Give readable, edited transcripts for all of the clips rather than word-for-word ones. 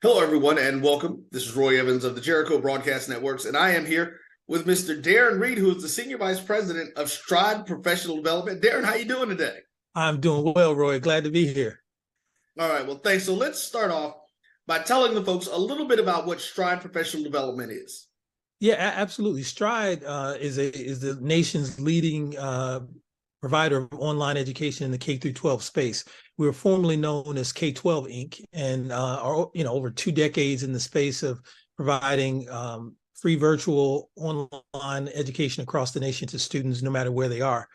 Hello, everyone, and welcome. This is Roy Evans of the Jericho Broadcast Networks, and I am here with Mr. Darren Reed, who is the Senior Vice President of Stride Professional Development. Darren, how you doing today? I'm doing well, Roy. Glad to be here. All right, well, thanks. So let's start off by telling the folks a little bit about what Stride Professional Development is. Yeah, absolutely. Stride is the nation's leading provider of online education in the K through 12 space. We were formerly known as K-12 Inc. and are over 2 decades in the space of providing free virtual online education across the nation to students, no matter where they are.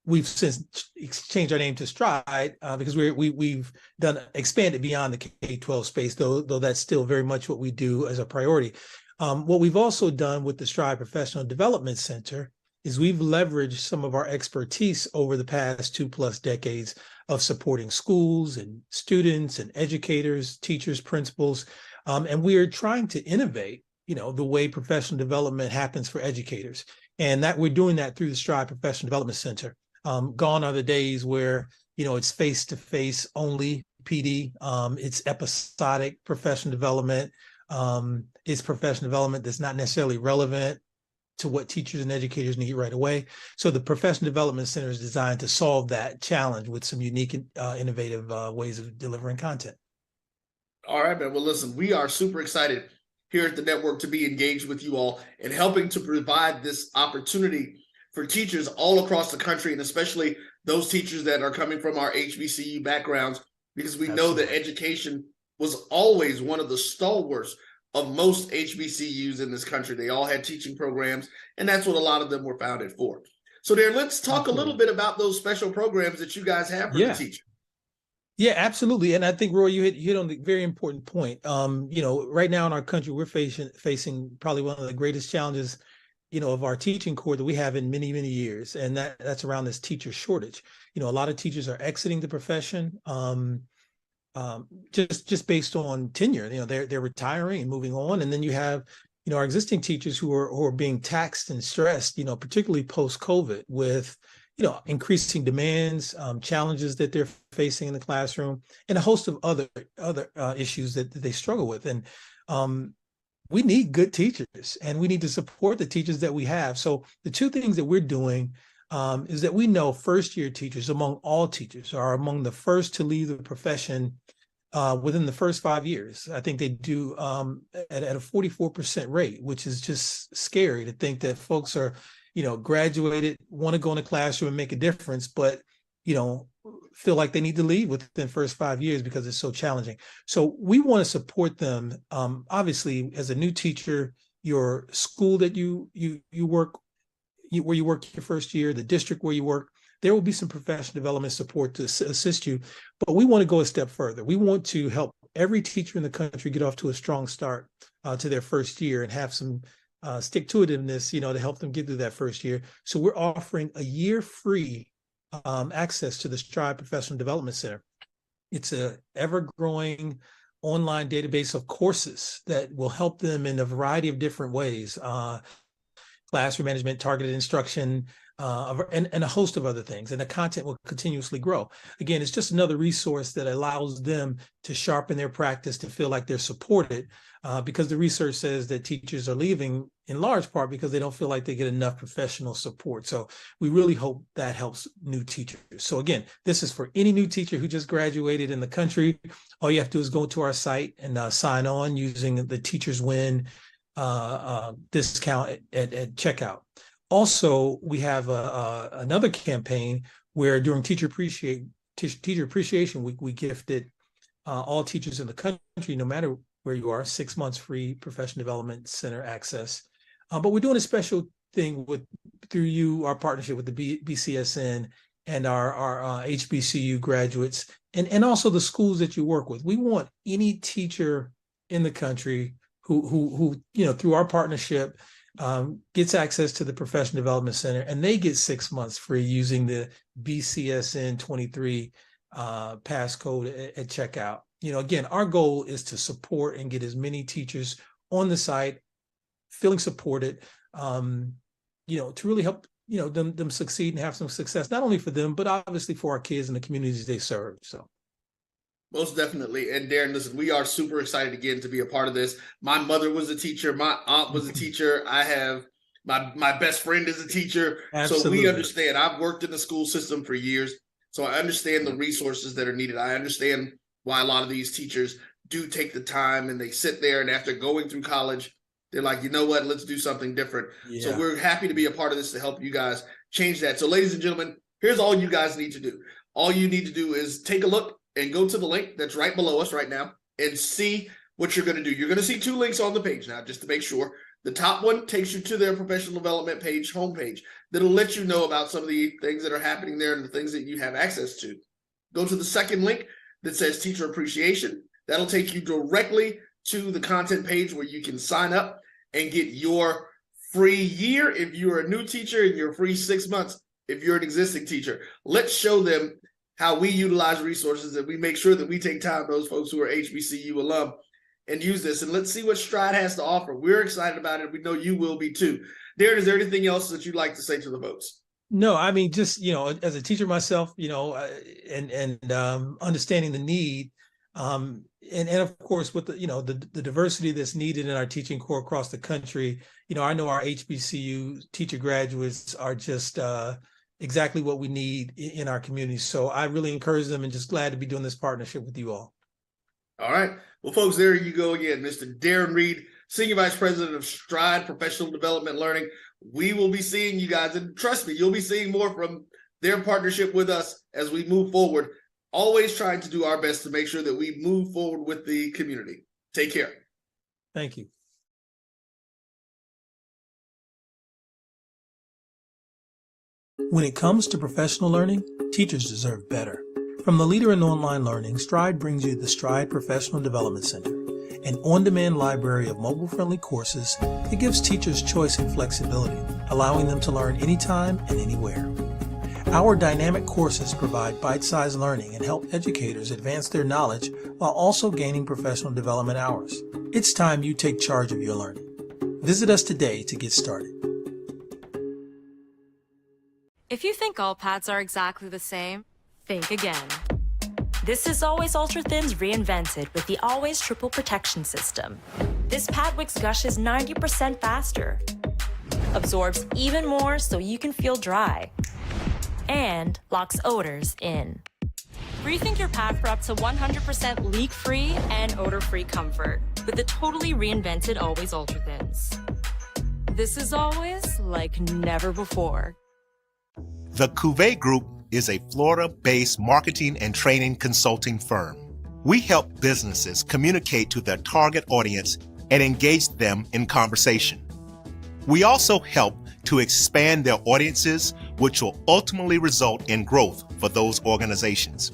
We've since changed our name to Stride because we've done expanded beyond the K-12 space, though that's still very much what we do as a priority. What we've also done with the Stride Professional Development Center is we've leveraged some of our expertise over the past 2+ decades of supporting schools and students and educators, teachers, principals, and we are trying to innovate, the way professional development happens for educators, and that we're doing that through the Stride Professional Development Center. Gone are the days where it's face-to-face only PD. It's episodic professional development. It's professional development that's not necessarily relevant to what teachers and educators need right away. So the Professional Development Center is designed to solve that challenge with some unique and innovative ways of delivering content. All right, man. Well, listen, we are super excited here at the network to be engaged with you all and helping to provide this opportunity for teachers all across the country, and especially those teachers that are coming from our HBCU backgrounds, because we know that education was always one of the stalwarts of most HBCUs in this country. They all had teaching programs, and that's what a lot of them were founded for. So there, let's talk a little bit about those special programs that you guys have for the teacher. Yeah, absolutely. And I think, Roy, you hit on the very important point. Right now in our country, we're facing probably one of the greatest challenges, of our teaching corps that we have in many, many years. And that's around this teacher shortage. A lot of teachers are exiting the profession. Just based on tenure, they're retiring and moving on, and then you have, our existing teachers who are being taxed and stressed, particularly post-COVID, with increasing demands, challenges that they're facing in the classroom, and a host of other issues that they struggle with. And we need good teachers, and we need to support the teachers that we have. So the two things that we're doing is that we know first-year teachers, among all teachers, are among the first to leave the profession within the first 5 years. I think they do at a 44% rate, which is just scary to think that folks are, graduated, want to go in the classroom and make a difference, but, feel like they need to leave within the first 5 years because it's so challenging. So we want to support them. Obviously, as a new teacher, your school that you work where you work your first year, the district where you work, there will be some professional development support to assist you. But we want to go a step further. We want to help every teacher in the country get off to a strong start to their first year and have some stick-to-itiveness, to help them get through that first year. So we're offering a year free access to the Stride Professional Development Center. It's a ever-growing online database of courses that will help them in a variety of different ways. Classroom management, targeted instruction, and a host of other things. And the content will continuously grow. Again, it's just another resource that allows them to sharpen their practice, to feel like they're supported, because the research says that teachers are leaving in large part because they don't feel like they get enough professional support. So we really hope that helps new teachers. So again, this is for any new teacher who just graduated in the country. All you have to do is go to our site and sign on using the Teachers Win discount at checkout. Also, we have another campaign where during Teacher Appreciation Week, we gifted all teachers in the country, no matter where you are, 6 months free Professional Development Center access. But we're doing a special thing through our partnership with the BCSN and our HBCU graduates, and also the schools that you work with. We want any teacher in the country who through our partnership gets access to the Professional Development Center, and they get 6 months free using the BCSN 23 passcode at checkout. Again, our goal is to support and get as many teachers on the site feeling supported, to really help them succeed and have some success, not only for them, but obviously for our kids and the communities they serve. So Most definitely. And Darren, listen, we are super excited again to be a part of this. My mother was a teacher. My aunt was a teacher. I have my best friend is a teacher. So we Absolutely. understand. I've worked in the school system for years. So I understand the resources that are needed. I understand why a lot of these teachers do take the time and they sit there, and after going through college, they're like, you know what, let's do something different. Yeah. So we're happy to be a part of this to help you guys change that. So ladies and gentlemen, here's all you guys need to do. All you need to do is take a look and go to the link that's right below us right now and see what you're going to do. You're going to see two links on the page now, just to make sure. The top one takes you to their professional development page, homepage, that'll let you know about some of the things that are happening there and the things that you have access to. Go to the second link that says teacher appreciation. That'll take you directly to the content page where you can sign up and get your free year if you're a new teacher, and your free 6 months if you're an existing teacher. Let's show them how we utilize resources, and we make sure that we take time, those folks who are HBCU alum, and use this. And let's see what Stride has to offer. We're excited about it. We know you will be too. Darren, is there anything else that you'd like to say to the folks? No, I mean, just, as a teacher myself, and understanding the need, and of course with the diversity that's needed in our teaching corps across the country, I know our HBCU teacher graduates are just exactly what we need in our community. So I really encourage them, and just glad to be doing this partnership with you all. All right. Well, folks, there you go again, Mr. Darren Reed, Senior Vice President of Stride Professional Development Learning. We will be seeing you guys, and trust me, you'll be seeing more from their partnership with us as we move forward, always trying to do our best to make sure that we move forward with the community. Take care. Thank you. When it comes to professional learning, teachers deserve better. From the leader in online learning, Stride brings you the Stride Professional Development Center, an on-demand library of mobile-friendly courses that gives teachers choice and flexibility, allowing them to learn anytime and anywhere. Our dynamic courses provide bite-sized learning and help educators advance their knowledge while also gaining professional development hours. It's time you take charge of your learning. Visit us today to get started. If you think all pads are exactly the same, think again. This is Always Ultra Thins reinvented with the Always Triple Protection System. This pad wicks gushes 90% faster, absorbs even more so you can feel dry, and locks odors in. Rethink your pad for up to 100% leak-free and odor-free comfort with the totally reinvented Always Ultra Thins. This is always like never before. The Cavil Group is a Florida-based marketing and training consulting firm. We help businesses communicate to their target audience and engage them in conversation. We also help to expand their audiences, which will ultimately result in growth for those organizations.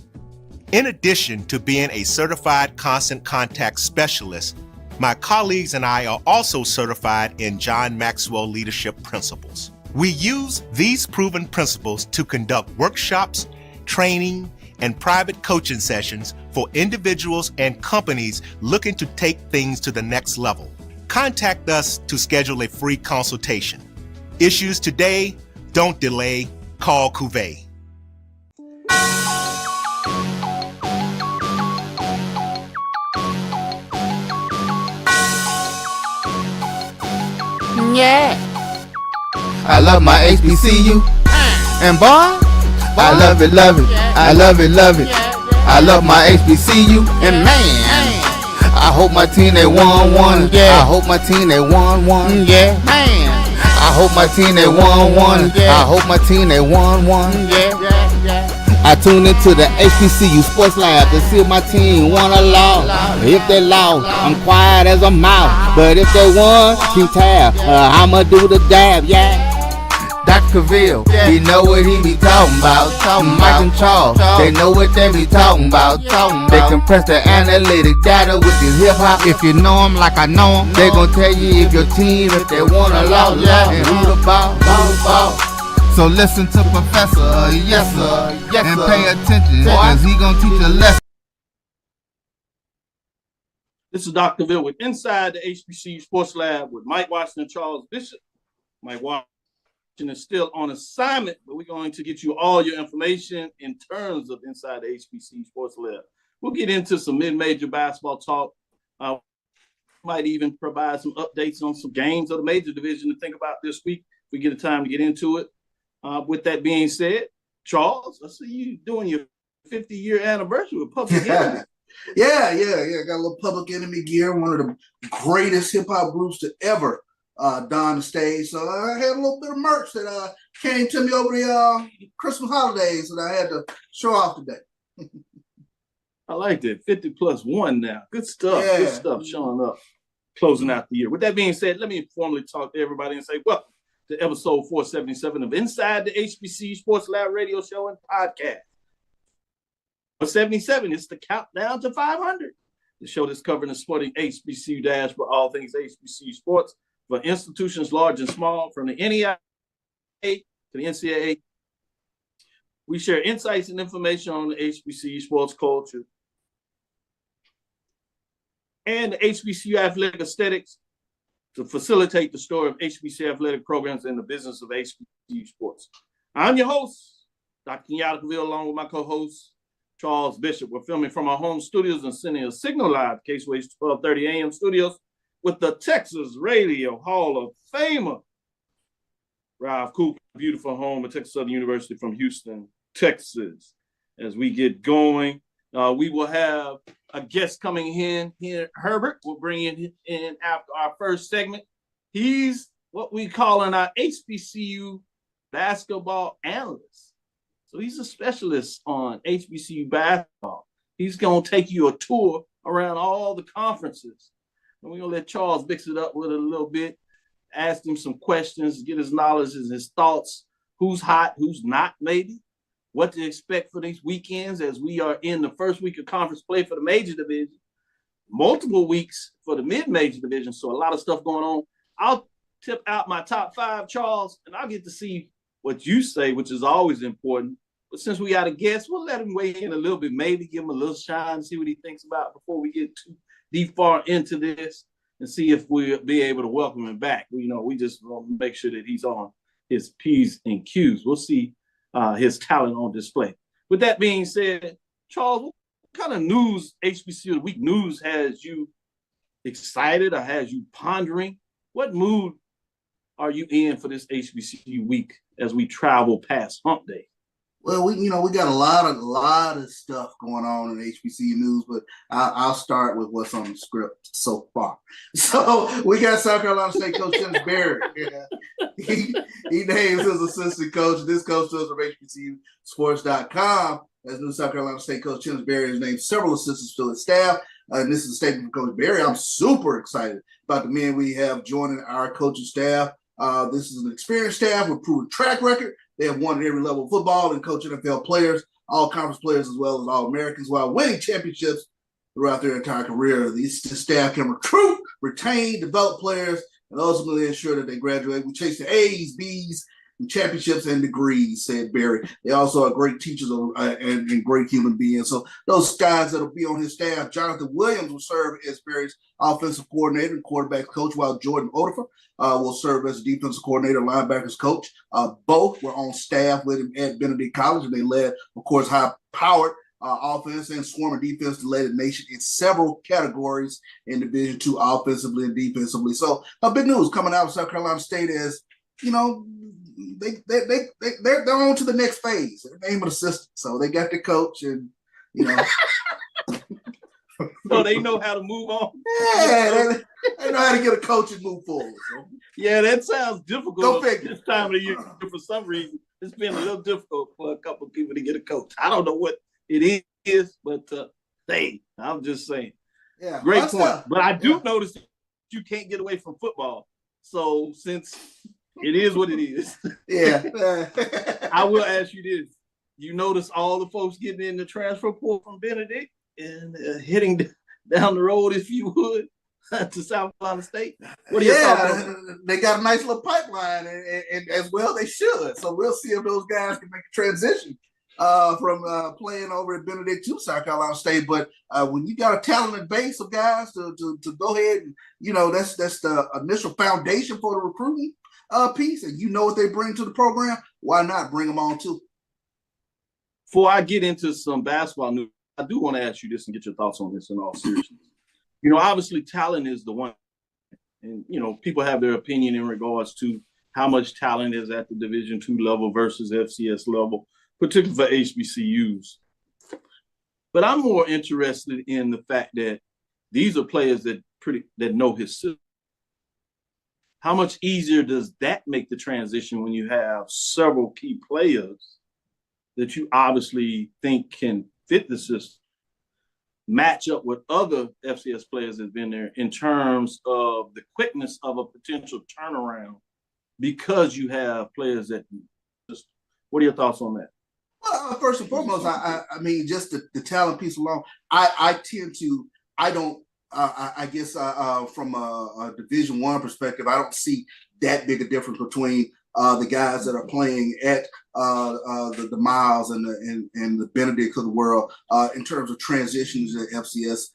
In addition to being a certified constant contact specialist, my colleagues and I are also certified in John Maxwell Leadership Principles. We use these proven principles to conduct workshops, training, and private coaching sessions for individuals and companies looking to take things to the next level. Contact us to schedule a free consultation. Issues today, don't delay, call Cavil. Yeah. I love my HBCU, and boy, I love it, I love it, I love my HBCU, and man, I hope my team they won one, I hope my team they won one, yeah, man, I hope my team they won one, I hope my team they won one, I tune into the HBCU Sports Lab to see if my team won or lost. If they lost, I'm quiet as a mouse, but if they won, keep tab, I'ma do the dab, yeah. Dr. Cavil, he know what he be talking about. Mike and Charles, they know what they be talking about. They compress the analytic data with the hip hop. If you know them like I know them, they gon' tell you if your team, if they want a lot, and who the ball. So listen to Professor, yes sir, and pay attention, cause he gon' teach a lesson. This is Dr. Cavil with Inside the HBCU Sports Lab with Mike Washington and Charles Bishop. Mike Washington is still on assignment, but we're going to get you all your information in terms of Inside the HBCU Sports Lab. We'll get into some mid-major basketball talk. Might even provide some updates on some games of the major division to think about this week if we get a time to get into it. With that being said, Charles, I see you doing your 50-year anniversary with Public Enemy. Yeah. Got a little Public Enemy gear, one of the greatest hip-hop groups to ever don the stage. So I had a little bit of merch that came to me over the Christmas holidays that I had to show off today. I like that. 50+1 now. Good stuff. Yeah. Good stuff showing up, closing out the year. With that being said, let me formally talk to everybody and say, welcome to episode 477 of Inside the HBCU Sports Lab radio show and podcast. 477 is the countdown to 500. The show that's covering the sporting HBCU dash for all things HBCU sports for institutions large and small, from the NEI to the NCAA. We share insights and information on the HBCU sports culture and the HBCU athletic aesthetics to facilitate the story of HBCU athletic programs and the business of HBCU sports. I'm your host, Dr. Kenyatta, Cavil, along with my co-host, Charles Bishop. We're filming from our home studios and sending a signal live, Caseway's 1230 AM studios, with the Texas Radio Hall of Famer, Ralph Cooper, beautiful home at Texas Southern University from Houston, Texas. As we get going, we will have a guest coming in here. Herbert will bring in after our first segment. He's what we call in our HBCU basketball analyst. So he's a specialist on HBCU basketball. He's going to take you a tour around all the conferences. And we're going to let Charles mix it up with it a little bit, ask him some questions, get his knowledge and his thoughts, who's hot, who's not maybe, what to expect for these weekends as we are in the first week of conference play for the major division, multiple weeks for the mid-major division, so a lot of stuff going on. I'll tip out my top 5, Charles, and I'll get to see what you say, which is always important. But since we got a guest, we'll let him weigh in a little bit, maybe give him a little shine, see what he thinks about before we get too deep far into this, and see if we'll be able to welcome him back. We just want to make sure that he's on his P's and Q's. We'll see his talent on display. With that being said, Charles, what kind of news, HBCU of the Week news, has you excited or has you pondering? What mood are you in for this HBCU week as we travel past Hump Day? Well, we got a lot of stuff going on in HBCU news, but I'll start with what's on the script so far. So we got South Carolina State coach Dennis Berry. He names his assistant coach. This coach does from HBCUsports.com. As new South Carolina State coach Dennis Berry has named several assistants to his staff. And this is a statement from Coach Berry. I'm super excited about the men we have joining our coaching staff. This is an experienced staff with proven track record. They have won at every level of football and coach NFL players, all conference players, as well as all Americans, while winning championships throughout their entire career. This staff can recruit, retain, develop players, and ultimately ensure that they graduate. We chase the A's, B's, and championships and degrees, said Barry. They also are great teachers and great human beings. So those guys that will be on his staff, Jonathan Williams will serve as Barry's offensive coordinator and quarterback coach, while Jordan Odefer will serve as defensive coordinator, linebackers coach. Both were on staff with him at Benedict College, and they led, of course, high-powered offense and swarming defense to lead the nation in several categories in Division II, offensively and defensively. So big news coming out of South Carolina State is, they're on to the next phase. They're name of the system, so they got the coach, and so they know how to move on. Yeah, they know how to get a coach and move forward. So. Yeah, that sounds difficult. Go figure. This time of the year, for some reason, it's been a little difficult for a couple of people to get a coach. I don't know what it is, but hey, I'm just saying. Yeah, great point. But I do notice that you can't get away from football. So since it is what it is, yeah, I will ask you this: you notice all the folks getting in the transfer portal from Benedict and heading down the road, if you would, to South Carolina State? What are your thoughts on that? They got a nice little pipeline, and as well they should. So we'll see if those guys can make a transition from playing over at Benedict to South Carolina State. But when you got a talented base of guys to go ahead and, that's the initial foundation for the recruiting piece, and you know what they bring to the program, why not bring them on too? Before I get into some basketball news, I do want to ask you this and get your thoughts on this in all seriousness. You know, obviously talent is the one, and, you know, people have their opinion in regards to how much talent is at the Division II level versus FCS level, particularly for HBCUs. But I'm more interested in the fact that these are players that know his system. How much easier does that make the transition when you have several key players that you obviously think can fit the system, match up with other FCS players that have been there in terms of the quickness of a potential turnaround because you have players that just, what are your thoughts on that? Well, first and foremost, I mean, just the talent piece alone, I guess from a Division I perspective, I don't see that big a difference between the guys that are playing at the Miles and the Benedict of the world in terms of transitions to FCS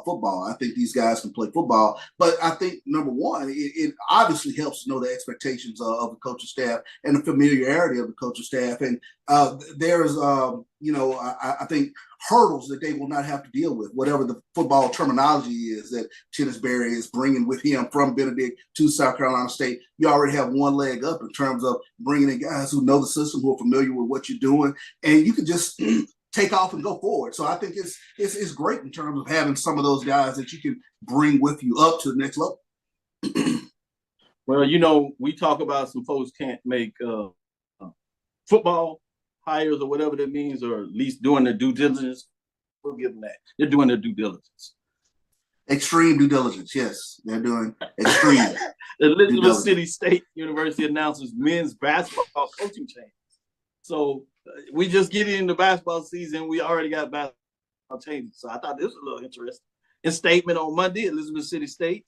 football. I think these guys can play football, but I think number one, it obviously helps to know the expectations of the coaching staff and the familiarity of the coaching staff. And there's, I think hurdles that they will not have to deal with, whatever the football terminology is that Chennisberry is bringing with him from Benedict to South Carolina State. You already have one leg up in terms of bringing in guys who know the system, who are familiar with what you're doing, and you can just take off and go forward. So I think it's great in terms of having some of those guys that you can bring with you up to the next level. Well, you know, we talk about some folks can't make football hires or whatever that means, or at least doing their due diligence. We'll give them that. They're doing their due diligence. Extreme due diligence, yes. They're doing extreme. The Elizabeth City State University announces men's basketball coaching change. So we just get into basketball season. We already got basketball changes. So I thought this was a little interesting. In statement on Monday, Elizabeth City State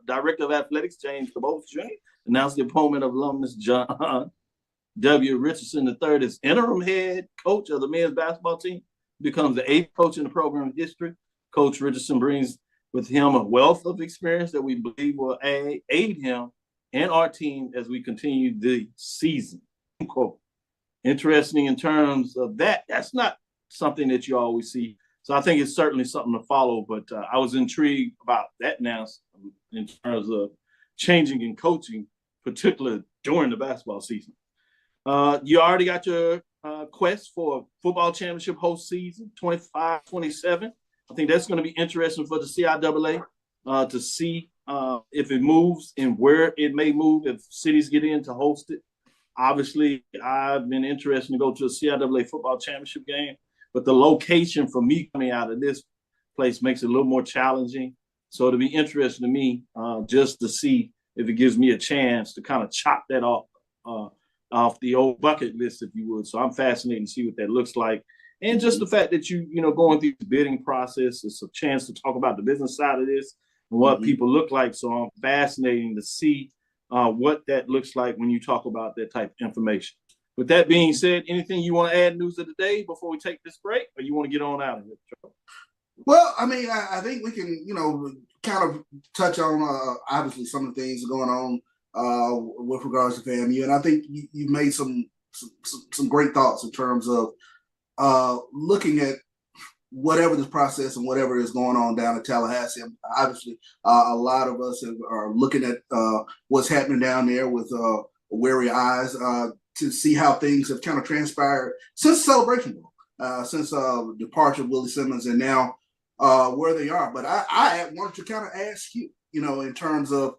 Director of Athletics, James DeBose Jr., announced the appointment of alumnus John W. Richardson III as interim head coach of the men's basketball team. Becomes the 8th coach in the program history. Coach Richardson brings with him a wealth of experience that we believe will aid him and our team as we continue the season. Quote. Interesting in terms of that. That's not something that you always see. So I think it's certainly something to follow, but I was intrigued about that now in terms of changing in coaching, particularly during the basketball season. You already got your quest for football championship host season, 25-27. I think that's going to be interesting for the CIAA to see if it moves and where it may move if cities get in to host it. Obviously, I've been interested to go to a CIAA football championship game, but the location for me coming out of this place makes it a little more challenging. So it'll be interesting to me just to see if it gives me a chance to kind of chop that off the old bucket list, if you would. So I'm fascinated to see what that looks like. And just the fact that you going through the bidding process, it's a chance to talk about the business side of this and what people look like. So I'm fascinated to see what that looks like when you talk about that type of information. With that being said, anything you want to add news of the day before we take this break, or you want to get on out of here, Joe? Well, I mean, I think we can, kind of touch on obviously some of the things going on with regards to FAMU, and I think you made some great thoughts in terms of looking at whatever this process and whatever is going on down in Tallahassee. Obviously, a lot of us are looking at what's happening down there with wary eyes to see how things have kind of transpired since Celebration Bowl, since the departure of Willie Simmons, and now where they are. But I wanted to kind of ask you, in terms of,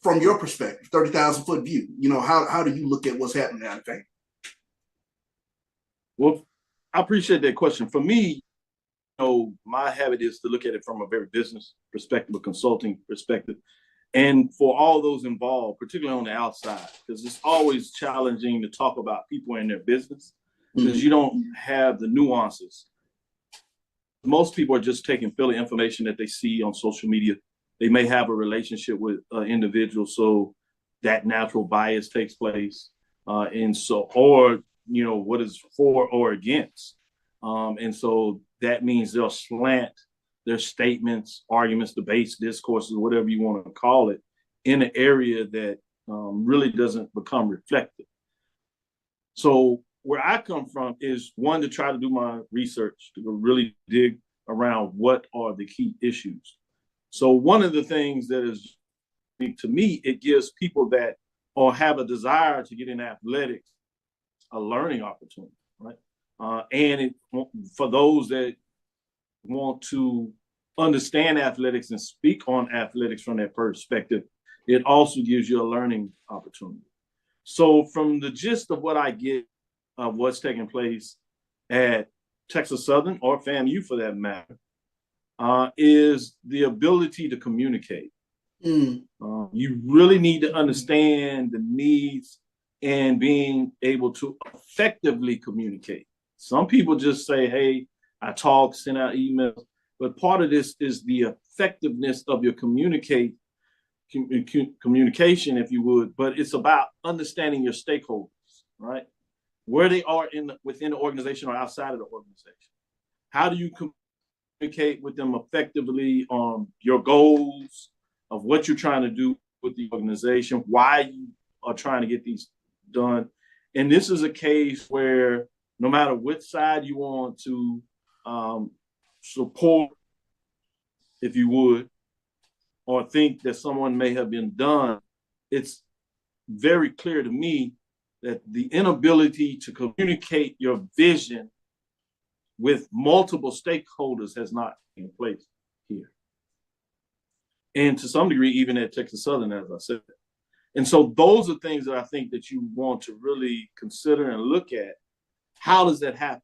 from your perspective, 30,000-foot view, how do you look at what's happening down there? Well, I appreciate that question. For me, my habit is to look at it from a very business perspective, a consulting perspective. And for all those involved, particularly on the outside, because it's always challenging to talk about people and their business because you don't have the nuances. Most people are just taking Philly information that they see on social media. They may have a relationship with individuals, so that natural bias takes place. And so, or, what is for or against. And so that means they'll slant their statements, arguments, debates, discourses, whatever you want to call it, in an area that really doesn't become reflective. So where I come from is one, to try to do my research, to really dig around what are the key issues. So one of the things that is, to me, it gives people that or have a desire to get in athletics a learning opportunity, right? And for those that want to understand athletics and speak on athletics from that perspective, it also gives you a learning opportunity. So from the gist of what I get of what's taking place at Texas Southern, or FAMU for that matter, is the ability to communicate. You really need to understand the needs and being able to effectively communicate. Some people just say, hey, I talk, send out emails, but part of this is the effectiveness of your communication, if you would, but it's about understanding your stakeholders, right? Where they are within the organization or outside of the organization. How do you communicate with them effectively on your goals of what you're trying to do with the organization, why you are trying to get these done? And this is a case where no matter which side you want to support, if you would, or think that someone may have been done, it's very clear to me that the inability to communicate your vision with multiple stakeholders has not taken place here. And to some degree, even at Texas Southern, as I said. And so those are things that I think that you want to really consider and look at. How does that happen?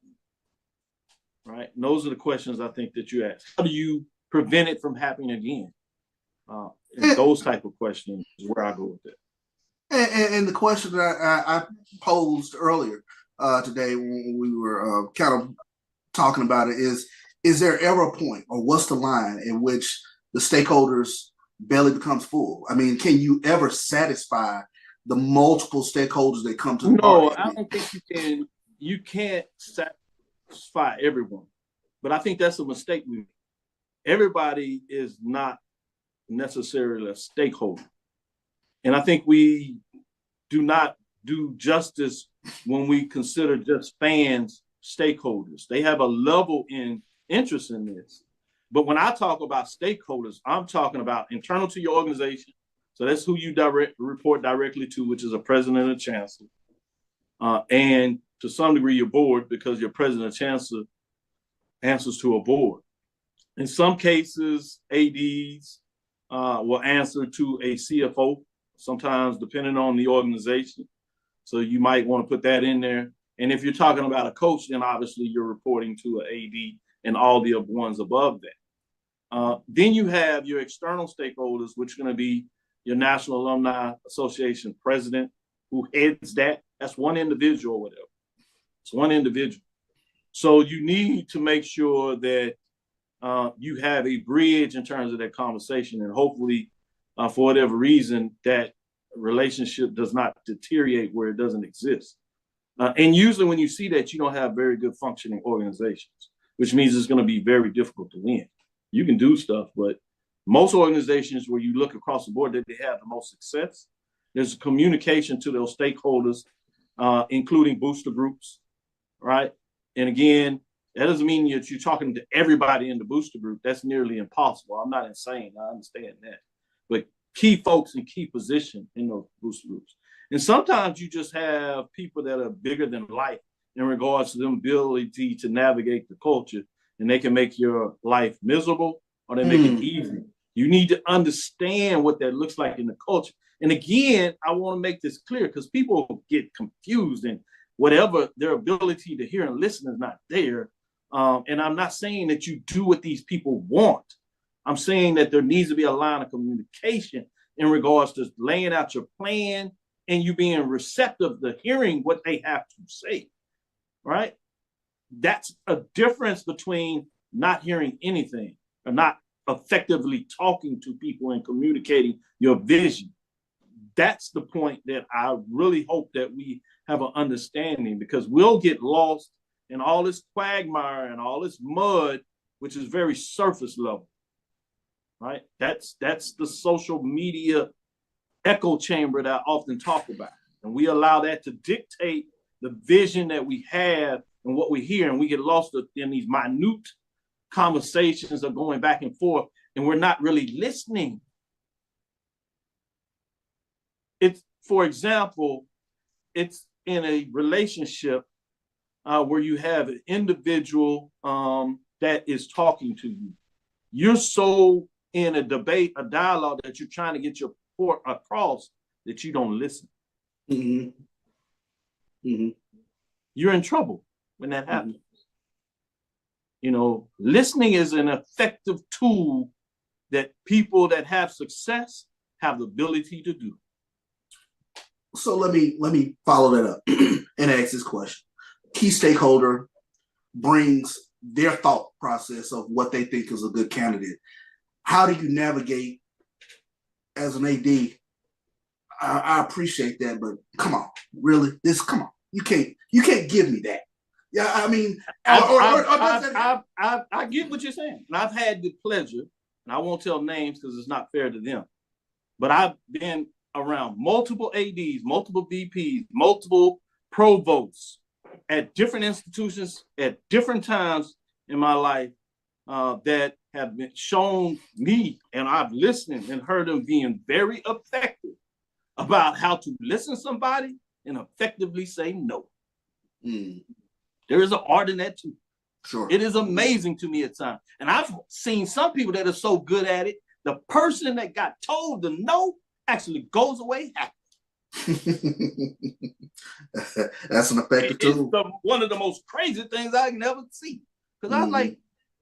Right? And those are the questions I think that you ask. How do you prevent it from happening again? And those type of questions is where I go with it. And the question that I posed earlier today when we were kind of talking about it is there ever a point, or what's the line in which the stakeholders' belly becomes full? I mean, can you ever satisfy the multiple stakeholders that come to the party? No, I don't think you can. You can't satisfy everyone, but I think that's a mistake we make. Everybody is not necessarily a stakeholder. And I think we do not do justice when we consider just fans stakeholders. They have a level in interest in this. But when I talk about stakeholders, I'm talking about internal to your organization. So that's who you report directly to, which is a president and chancellor. And to some degree, your board, because your president and chancellor answers to a board. In some cases, ADs will answer to a CFO, sometimes depending on the organization. So you might want to put that in there. And if you're talking about a coach, then obviously you're reporting to an AD and all the ones above that. Then you have your external stakeholders, which are going to be your National Alumni Association president, who heads that. That's one individual or whatever. It's one individual. So you need to make sure that you have a bridge in terms of that conversation, and hopefully, for whatever reason, that relationship does not deteriorate where it doesn't exist. And usually when you see that, you don't have very good functioning organizations, which means it's going to be very difficult to win. You can do stuff, but most organizations where you look across the board that they have the most success, there's a communication to those stakeholders, including booster groups, right? And again, that doesn't mean that you're talking to everybody in the booster group. That's nearly impossible. I'm not insane. I understand that. But key folks in key position in those booster groups. And sometimes you just have people that are bigger than life in regards to their ability to navigate the culture, and they can make your life miserable or they make it easy. You need to understand what that looks like in the culture. And again, I want to make this clear because people get confused, and whatever their ability to hear and listen is not there. And I'm not saying that you do what these people want. I'm saying that there needs to be a line of communication in regards to laying out your plan and you being receptive to hearing what they have to say, right? That's a difference between not hearing anything or not effectively talking to people and communicating your vision. That's the point that I really hope that we have an understanding, because we'll get lost in all this quagmire and all this mud, which is very surface level, right? That's the social media echo chamber that I often talk about. And we allow that to dictate the vision that we have and what we hear, and we get lost in these minute conversations of going back and forth, and we're not really listening. It's, for example, it's in a relationship where you have an individual that is talking to you. You're so in a debate, a dialogue, that you're trying to get your point across that you don't listen. Mm-hmm. Mm-hmm. You're in trouble when that happens. You know, listening is an effective tool that people that have success have the ability to do. So let me follow that up and ask this question. Key stakeholder brings their thought process of what they think is a good candidate. How do you navigate as an AD? I appreciate that, but come on, really? Come on. You can't give me that. Yeah, I mean, I get what you're saying. And I've had the pleasure, and I won't tell names because it's not fair to them, but I've been around multiple ADs, multiple VPs, multiple provosts at different institutions at different times in my life that have been shown me, and I've listened and heard them being very effective about how to listen to somebody and effectively say no. There is an art in that too. Sure. It is amazing to me at times. And I've seen some people that are so good at it, the person that got told the no actually goes away happy. That's an effective tool. It's one of the most crazy things I can ever see. Because I'm like,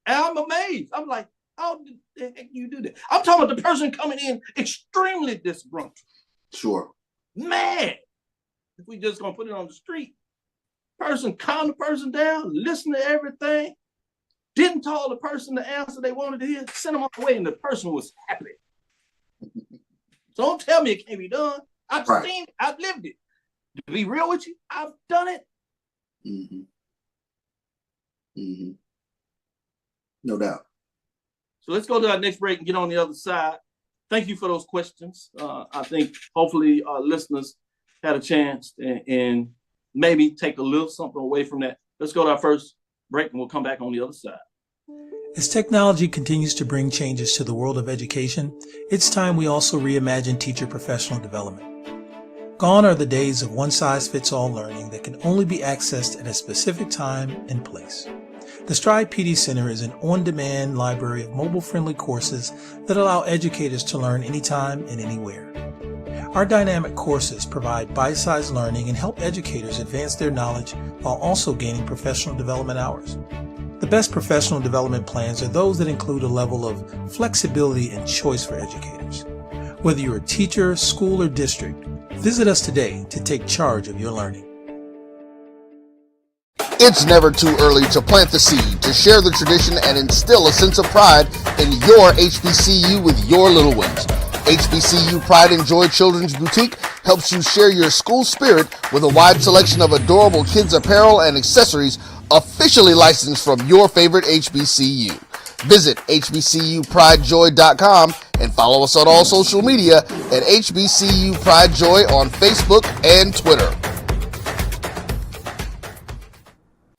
I'm amazed. I'm like, how the heck you do that? I'm talking about the person coming in extremely disgruntled. Sure. Mad. If we just gonna put it on the street. Person calm the person down, listen to everything, didn't tell the person the answer they wanted to hear, sent them on the way, and the person was happy. So don't tell me it can't be done. I've seen it, I've lived it. To be real with you, I've done it. No doubt. So let's go to our next break and get on the other side. Thank you for those questions. I think hopefully our listeners had a chance and maybe take a little something away from that. Let's go to our first break and we'll come back on the other side. As technology continues to bring changes to the world of education, it's time we also reimagine teacher professional development. Gone are the days of one-size-fits-all learning that can only be accessed at a specific time and place. The Stride PD Center is an on-demand library of mobile-friendly courses that allow educators to learn anytime and anywhere. Our dynamic courses provide bite-sized learning and help educators advance their knowledge while also gaining professional development hours. The best professional development plans are those that include a level of flexibility and choice for educators. Whether you're a teacher, school, or district, visit us today to take charge of your learning. It's never too early to plant the seed, to share the tradition, and instill a sense of pride in your HBCU with your little ones. HBCU Pride and Joy Children's Boutique helps you share your school spirit with a wide selection of adorable kids apparel and accessories officially licensed from your favorite HBCU. Visit hbcupridejoy.com and follow us on all social media at HBCU Pride Joy on Facebook and Twitter.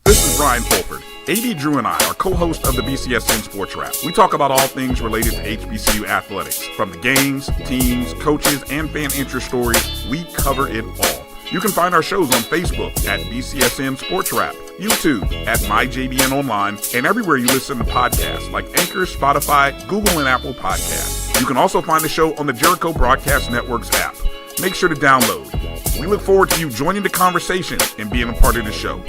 This is Brian Fulford. AD Drew and I are co-hosts of the BCSN Sports Wrap. We talk about all things related to HBCU athletics. From the games, teams, coaches, and fan interest stories, we cover it all. You can find our shows on Facebook at BCSN Sports Wrap, YouTube at MyJBN Online, and everywhere you listen to podcasts like Anchor, Spotify, Google, and Apple Podcasts. You can also find the show on the Jericho Broadcast Network's app. Make sure to download. We look forward to you joining the conversation and being a part of the show.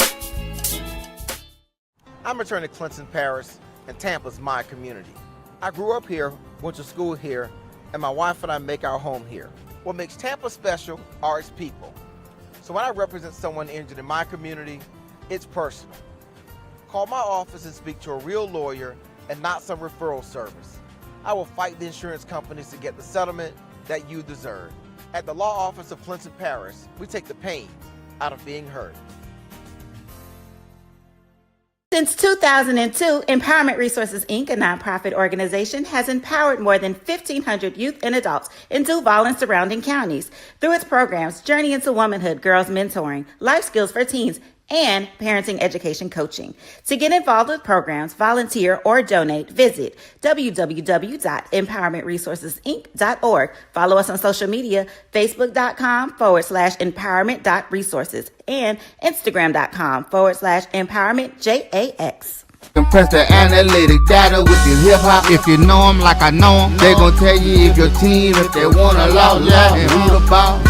I'm returning to Clinton Paris, and Tampa's my community. I grew up here, went to school here, and my wife and I make our home here. What makes Tampa special are its people. So when I represent someone injured in my community, it's personal. Call my office and speak to a real lawyer and not some referral service. I will fight the insurance companies to get the settlement that you deserve. At the law office of Clinton Paris, we take the pain out of being hurt. Since 2002, Empowerment Resources, Inc., a nonprofit organization, has empowered more than 1,500 youth and adults in Duval and surrounding counties. Through its programs, Journey into Womanhood, Girls Mentoring, Life Skills for Teens, and Parenting Education Coaching. To get involved with programs, volunteer, or donate, visit www.empowermentresourcesinc.org. Follow us on social media, facebook.com/empowerment.resources and instagram.com/empowermentJAX. Compress the analytic data with your hip hop. If you know them like I know them, they gon' tell you if your team, if they wanna law, and who the ball.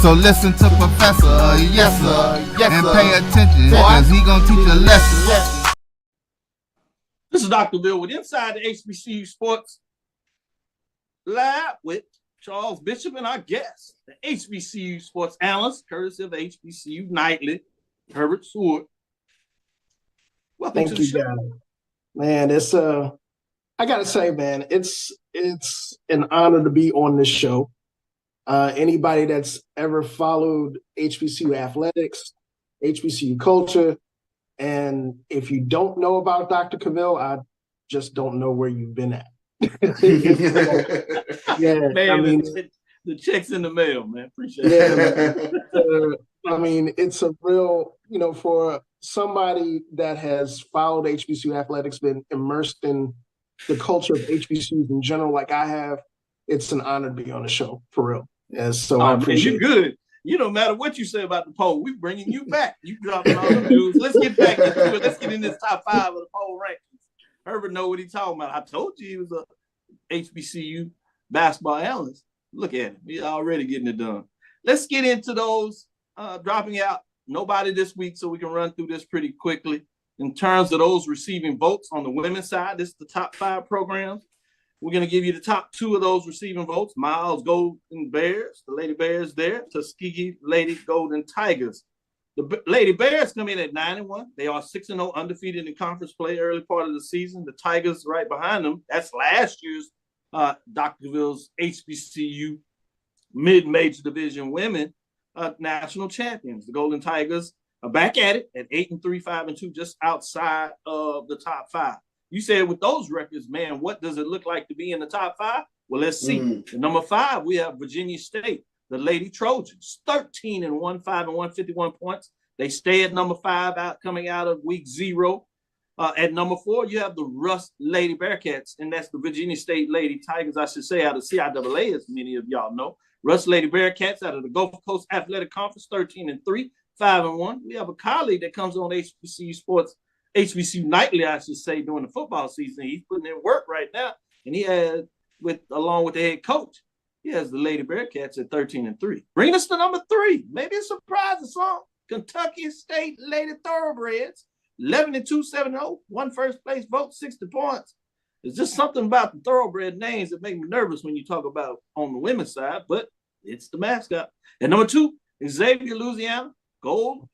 So listen to Professor, yes sir, and pay attention, cause he gon' teach a lesson. This is Dr. Bill with Inside the HBCU Sports Lab with Charles Bishop and our guest, the HBCU Sports Analyst, courtesy of HBCU Nightly, Herbert Seward. Welcome to the show. Guys. Man, it's I gotta say, man, it's an honor to be on this show. Anybody that's ever followed HBCU athletics, HBCU culture, and if you don't know about Dr. Cavil, I just don't know where you've been at. Yeah, Man, I mean, the check's in the mail, man. Appreciate it. I mean, it's a real, for somebody that has followed HBCU athletics, been immersed in the culture of HBCUs in general, like I have, it's an honor to be on the show, for real. And so I appreciate it. You're good. You no matter what you say about the poll, we're bringing you back. You dropping all the news. Let's get back into it. Let's get in this top 5 of the poll rankings. Herbert know what he's talking about. I told you he was a HBCU basketball analyst. Look at him. He's already getting it done. Let's get into those dropping out. Nobody this week, so we can run through this pretty quickly. In terms of those receiving votes on the women's side, this is the top 5 programs. We're going to give you the top 2 of those receiving votes. Miles Golden Bears, the Lady Bears there. Tuskegee Lady Golden Tigers. The Lady Bears come in at 9-1. They are 6-0 undefeated in conference play early part of the season. The Tigers right behind them. That's last year's Dr. Cavill's HBCU mid-major division women national champions. The Golden Tigers are back at it at 8-3, 5-2, just outside of the top 5. You said with those records, man, what does it look like to be in the top 5? Well, let's see. At number 5, we have Virginia State, the Lady Trojans, 13-1, 5-1, 51 points. They stay at number 5 coming out of week 0. At number 4, you have the Russ Lady Bearcats, and that's the Virginia State Lady Tigers, I should say, out of CIAA, as many of y'all know. Russ Lady Bearcats out of the Gulf Coast Athletic Conference, 13-3, 5-1. We have a colleague that comes on HBCU Sports, HBCU Nightly, I should say, during the football season. He's putting in work right now, and he had, along with the head coach, he has the Lady Bearcats at 13-3. Bring us to number 3. Maybe a surprise or something. Kentucky State Lady Thoroughbreds, 11-2, 7-0, won first place vote, 60 points. There's just something about the thoroughbred names that make me nervous when you talk about on the women's side, but it's the mascot. At number 2, Xavier, Louisiana, gold.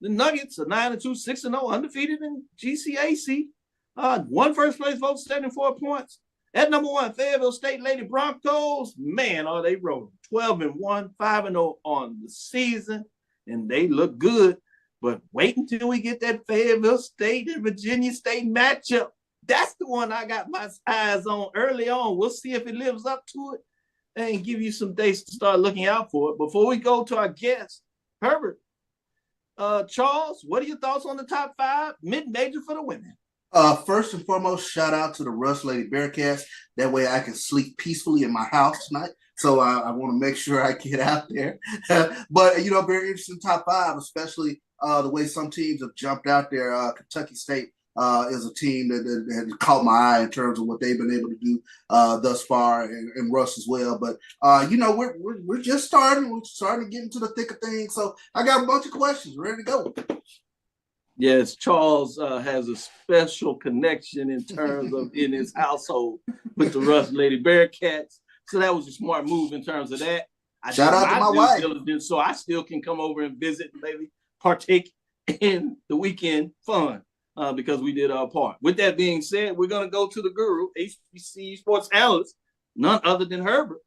The Nuggets are 9-2, 6-0, undefeated in GCAC. Won first place vote, 74 points. At number 1, Fayetteville State Lady Broncos. Man, are they rolling. 12-1, 5-0 on the season, and they look good. But wait until we get that Fayetteville State and Virginia State matchup. That's the one I got my eyes on early on. We'll see if it lives up to it and give you some dates to start looking out for it. Before we go to our guest, Herbert, Charles, what are your thoughts on the top 5 mid-major for the women? First and foremost, shout out to the Russ Lady Bearcats. That way I can sleep peacefully in my house tonight. So I want to make sure I get out there. But, very interesting top 5, especially the way some teams have jumped out there. Kentucky State is a team that caught my eye in terms of what they've been able to do thus far, and Russ as well. But we're just starting. We're starting to get into the thick of things. So I got a bunch of questions ready to go. Yes, Charles has a special connection in terms of in his household with the Russ Lady Bearcats. So that was a smart move in terms of that. Shout out to my wife. So I still can come over and visit and maybe partake in the weekend fun. Because we did our part. With that being said, we're going to go to the guru, HBCU Sports Analyst, none other than Herbert.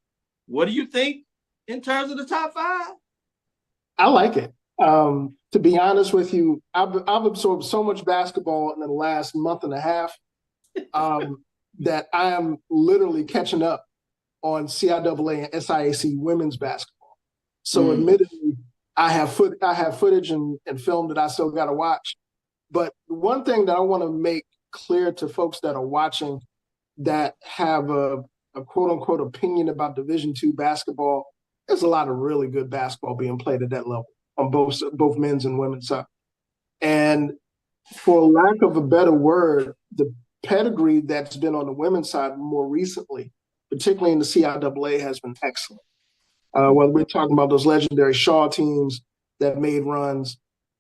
What do you think in terms of the top 5? I like it. To to be honest with you, I've absorbed so much basketball in the last month and a half that I am literally catching up on CIAA and SIAC women's basketball. So admittedly, I have footage and film that I still got to watch. But one thing that I want to make clear to folks that are watching that have a quote unquote opinion about Division II basketball, there's a lot of really good basketball being played at that level on both men's and women's side. And for lack of a better word, the pedigree that's been on the women's side more recently, particularly in the CIAA, has been excellent. Whether we're talking about those legendary Shaw teams that made runs,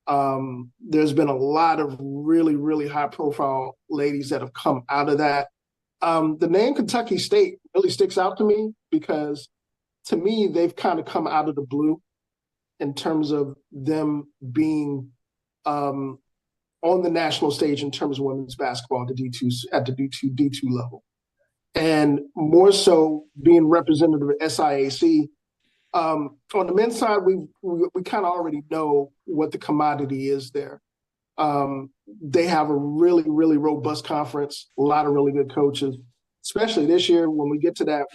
there's been a lot of really, really high-profile ladies that have come out of that. The name Kentucky State really sticks out to me because, to me, they've kind of come out of the blue in terms of them being on the national stage in terms of women's basketball at the D2 level. And more so being representative of SIAC. On the men's side, we kind of already know what the commodity is there. They have a really, really robust conference, a lot of really good coaches, especially this year. When we get to that,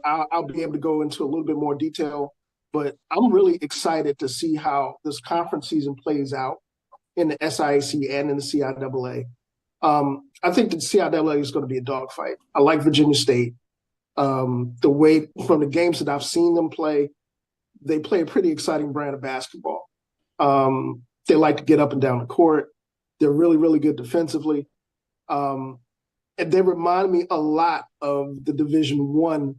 I'll be able to go into a little bit more detail, but I'm really excited to see how this conference season plays out in the SIAC and in the CIAA. I think the CIAA is going to be a dogfight. I like Virginia State. The way from the games that I've seen them play, they play a pretty exciting brand of basketball. They like to get up and down the court. They're really, really good defensively. And they remind me a lot of the Division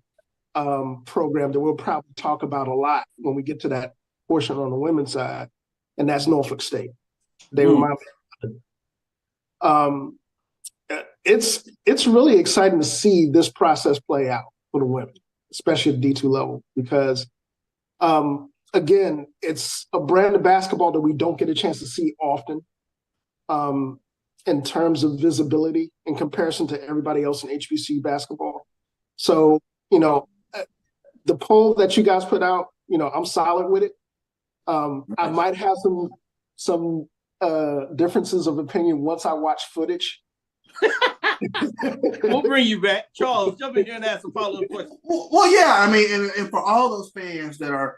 I program that we'll probably talk about a lot when we get to that portion on the women's side, and that's Norfolk State. They remind me. It's really exciting to see this process play out for the women, especially at the D2 level, because again, it's a brand of basketball that we don't get a chance to see often in terms of visibility in comparison to everybody else in HBCU basketball. So, the poll that you guys put out, I'm solid with it. I might have some differences of opinion once I watch footage. We'll bring you back. Charles, jump in here and ask a follow-up question. Well, yeah, I mean, and for all those fans that are,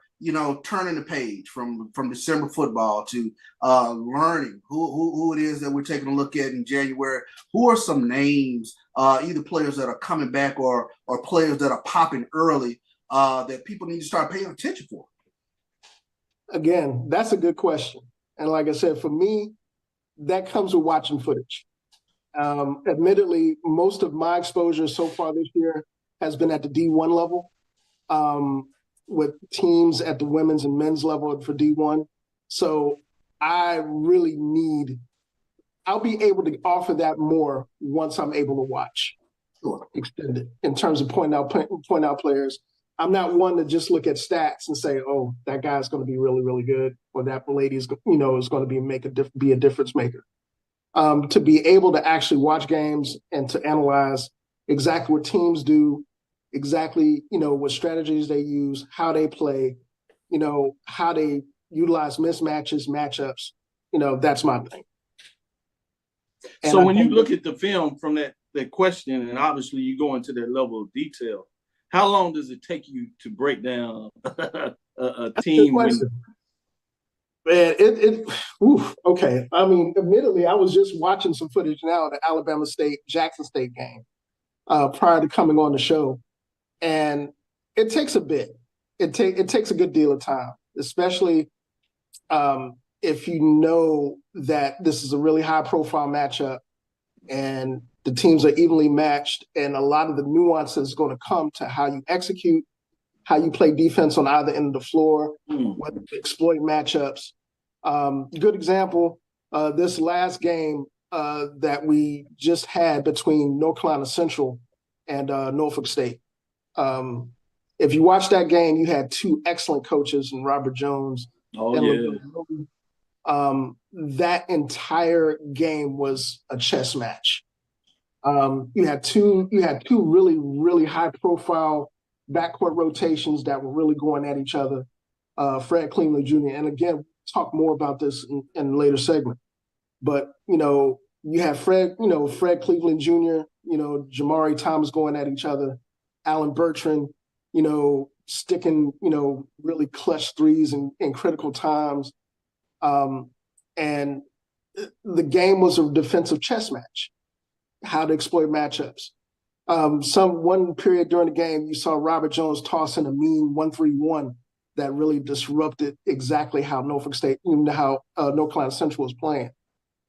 turning the page from December football to learning who it is that we're taking a look at in January, who are some names, either players that are coming back or players that are popping early that people need to start paying attention for? Again, that's a good question. And like I said, for me, that comes with watching footage. Admittedly, most of my exposure so far this year has been at the D1 level, with teams at the women's and men's level for D1. So I'll be able to offer that more once I'm able to watch extended in terms of point out players. I'm not one to just look at stats and say, oh, that guy's going to be really, really good, or that lady is going to be a difference maker. To be able to actually watch games and to analyze exactly what teams do, exactly, what strategies they use, how they play, how they utilize mismatches, matchups, that's my thing. And so when you look at the film from that question, and obviously you go into that level of detail, how long does it take you to break down a team? Man, okay. I mean, admittedly, I was just watching some footage now of the Alabama State-Jackson State game prior to coming on the show. And it takes a bit. It takes a good deal of time, especially if you know that this is a really high-profile matchup and the teams are evenly matched, and a lot of the nuances is going to come to how you execute, how you play defense on either end of the floor, whether to exploit matchups. Good example, this last game that we just had between North Carolina Central and Norfolk State. If you watch that game, you had two excellent coaches in Robert Jones. That entire game was a chess match. You had two really, really high-profile backcourt rotations that were really going at each other. Fred Cleveland Jr. And again, talk more about this in a later segment. But, you have Fred Cleveland Jr., Jamari Thomas going at each other, Alan Bertrand, sticking, really clutch threes in critical times. And the game was a defensive chess match, how to exploit matchups. One period during the game, you saw Robert Jones tossing a mean 1-3-1 that really disrupted exactly how Norfolk State, how North Carolina Central was playing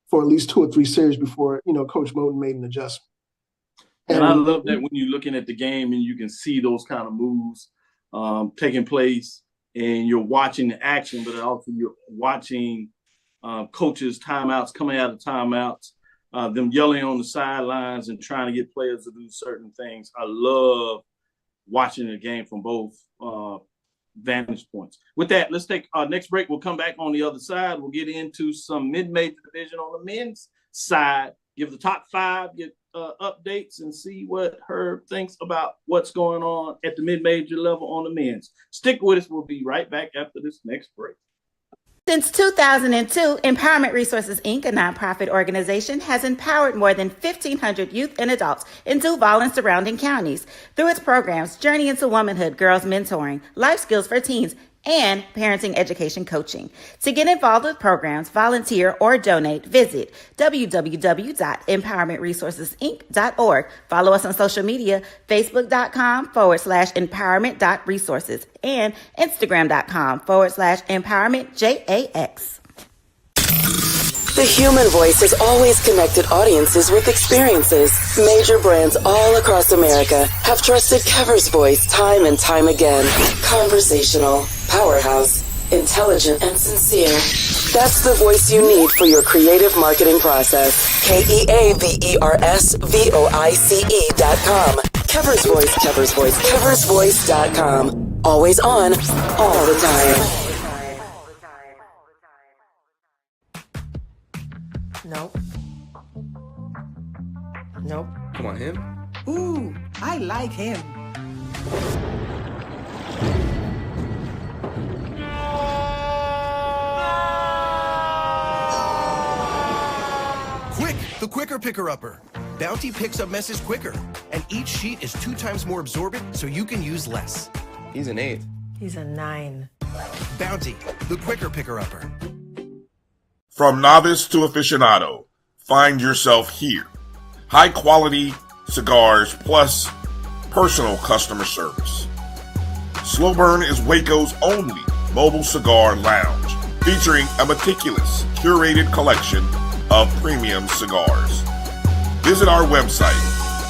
for at least 2 or 3 series before, Coach Moten made an adjustment. And I love that when you're looking at the game and you can see those kind of moves taking place and you're watching the action, but also you're watching coaches' timeouts, coming out of timeouts, them yelling on the sidelines and trying to get players to do certain things. I love watching the game from both vantage points. With that, let's take our next break. We'll come back on the other side. We'll get into some mid-major division on the men's side, give the top 5, get updates, and see what Herb thinks about what's going on at the mid-major level on the men's. Stick with us. We'll be right back after this next break. Since 2002, Empowerment Resources, Inc., a nonprofit organization, has empowered more than 1,500 youth and adults in Duval and surrounding counties through its programs Journey into Womanhood, Girls Mentoring, Life Skills for Teens, and parenting education coaching. To get involved with programs, volunteer, or donate, visit www.empowermentresourcesinc.org. Follow us on social media, facebook.com/empowerment.resources and instagram.com/empowermentjax. The human voice has always connected audiences with experiences. Major brands all across America have trusted Kever's voice time and time again. Conversational, powerhouse, intelligent, and sincere. That's the voice you need for your creative marketing process. KEAVERSVOICE.com. Kever's Voice, Kever's Voice, KeversVoice.com. Always on, all the time. Nope. Nope. Come on, him? Ooh, I like him. Quick, the quicker picker-upper. Bounty picks up messes quicker, and each sheet is 2 times more absorbent, so you can use less. He's an 8. He's a 9. Bounty, the quicker picker-upper. From novice to aficionado, find yourself here. High quality cigars plus personal customer service. Slow Burn is Waco's only mobile cigar lounge, featuring a meticulous, curated collection of premium cigars. Visit our website,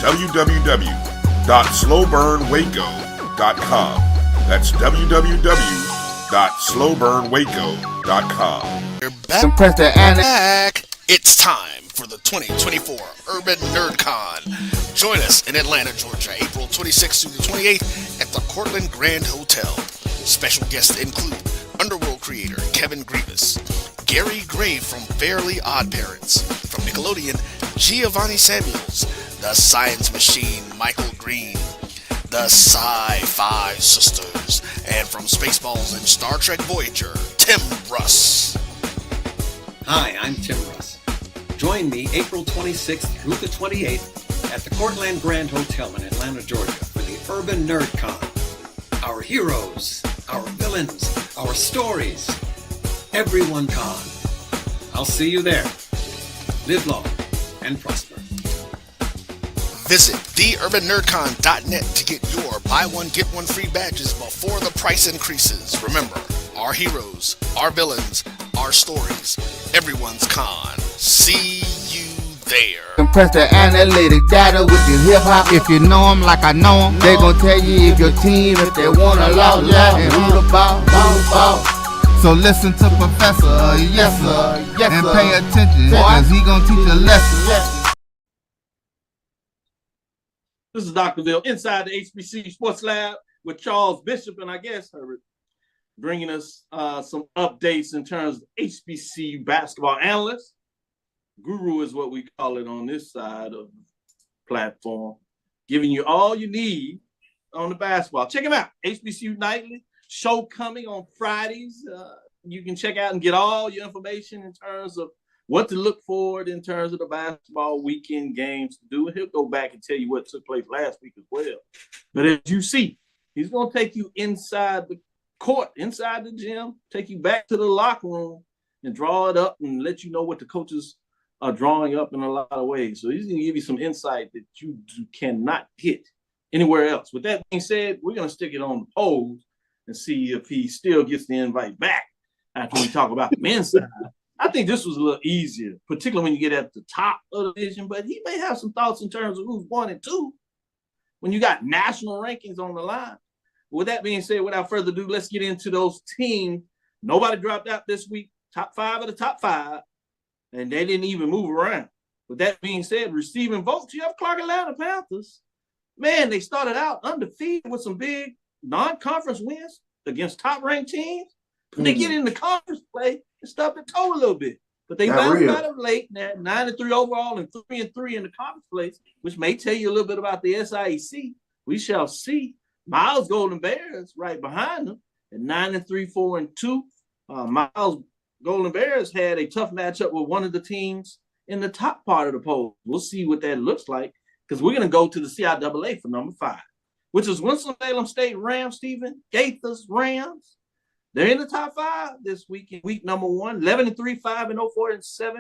www.slowburnwaco.com. That's www.slowburnwaco.com. Back. It's time for the 2024 Urban NerdCon. Join us in Atlanta, Georgia, April 26th through the 28th at the Cortland Grand Hotel. Special guests include Underworld creator Kevin Grievous, Gary Gray from Fairly Odd Parents, from Nickelodeon, Giovanni Samuels, the Science Machine Michael Green, the Sci-Fi Sisters, and from Spaceballs and Star Trek Voyager, Tim Russ. Hi, I'm Tim Russ. Join me April 26th through the 28th at the Cortland Grand Hotel in Atlanta, Georgia for the Urban NerdCon. Our heroes, our villains, our stories, everyone con. I'll see you there. Live long and prosper. Visit theurbannerdcon.net to get your buy one, get one free badges before the price increases. Remember, our heroes, our villains, our stories, everyone's con. See you there. Compress the analytic data with your hip hop. If you know them like I know them, they gon' tell you if your team, if they want to loud, and who the ball. So listen to Professor, yes sir, and pay attention, cause he gon' teach a lesson. This is Dr. Bill inside the HBCU Sports Lab with Charles Bishop and I guess Herbert, bringing us some updates in terms of HBCU basketball analyst. Guru is what we call it on this side of the platform, giving you all you need on the basketball. Check him out, HBCU Nightly show coming on Fridays, you can check out and get all your information in terms of what to look for in terms of the basketball weekend games to do. And he'll go back and tell you what took place last week as well. But as you see, he's going to take you inside the court, inside the gym, take you back to the locker room and draw it up and let you know what the coaches are drawing up in a lot of ways. So he's going to give you some insight that you cannot get anywhere else. With that being said, we're going to stick it on the polls and see if he still gets the invite back after we talk about the men's side. I think this was a little easier, particularly when you get at the top of the division, but he may have some thoughts in terms of who's 1 and 2 when you got national rankings on the line. With that being said, without further ado, let's get into those teams. Nobody dropped out this week. Top 5 of the top 5, and they didn't even move around. With that being said, receiving votes, you have Clark Atlanta Panthers. Man, they started out undefeated with some big non-conference wins against top-ranked teams. But they get into conference play and stub their toe a little bit. But they bounced out of late. They're 9-3 overall and 3-3 in the conference place, which may tell you a little bit about the SIEC. We shall see. Miles Golden Bears right behind them at 9-3, 4-2. Miles Golden Bears had a tough matchup with one of the teams in the top part of the poll. We'll see what that looks like because we're going to go to the CIAA for number 5, which is Winston-Salem State Rams, Stephen Gaithers Rams. They're in the top 5 this week in week number 1, 11-3, 5-0, 4-7.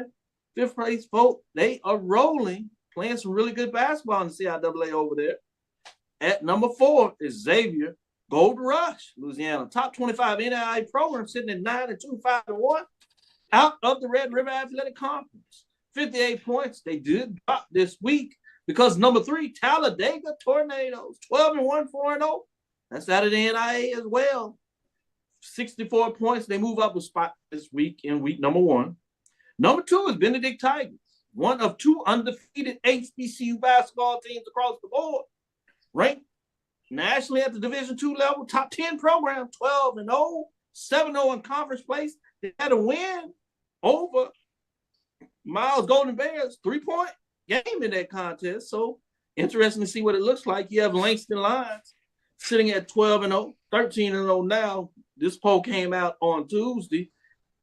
5th place vote. They are rolling, playing some really good basketball in the CIAA over there. At number 4 is Xavier Gold Rush, Louisiana. Top 25 NAIA program sitting at 9-2, 5-1. Out of the Red River Athletic Conference. 58 points. They did drop this week because number 3, Talladega Tornadoes, 12-1, 4-0. That's out of the NAIA as well. 64 points. They move up a spot this week in week number 1. Number 2 is Benedict Tigers, one of 2 undefeated HBCU basketball teams across the board. Ranked nationally at the Division II level, top 10 program, 12-0, 7-0 in conference place. They had a win over Miles Golden Bears, 3-point game in that contest. So interesting to see what it looks like. You have Langston Lions sitting at 12-0, 13-0 now. This poll came out on Tuesday.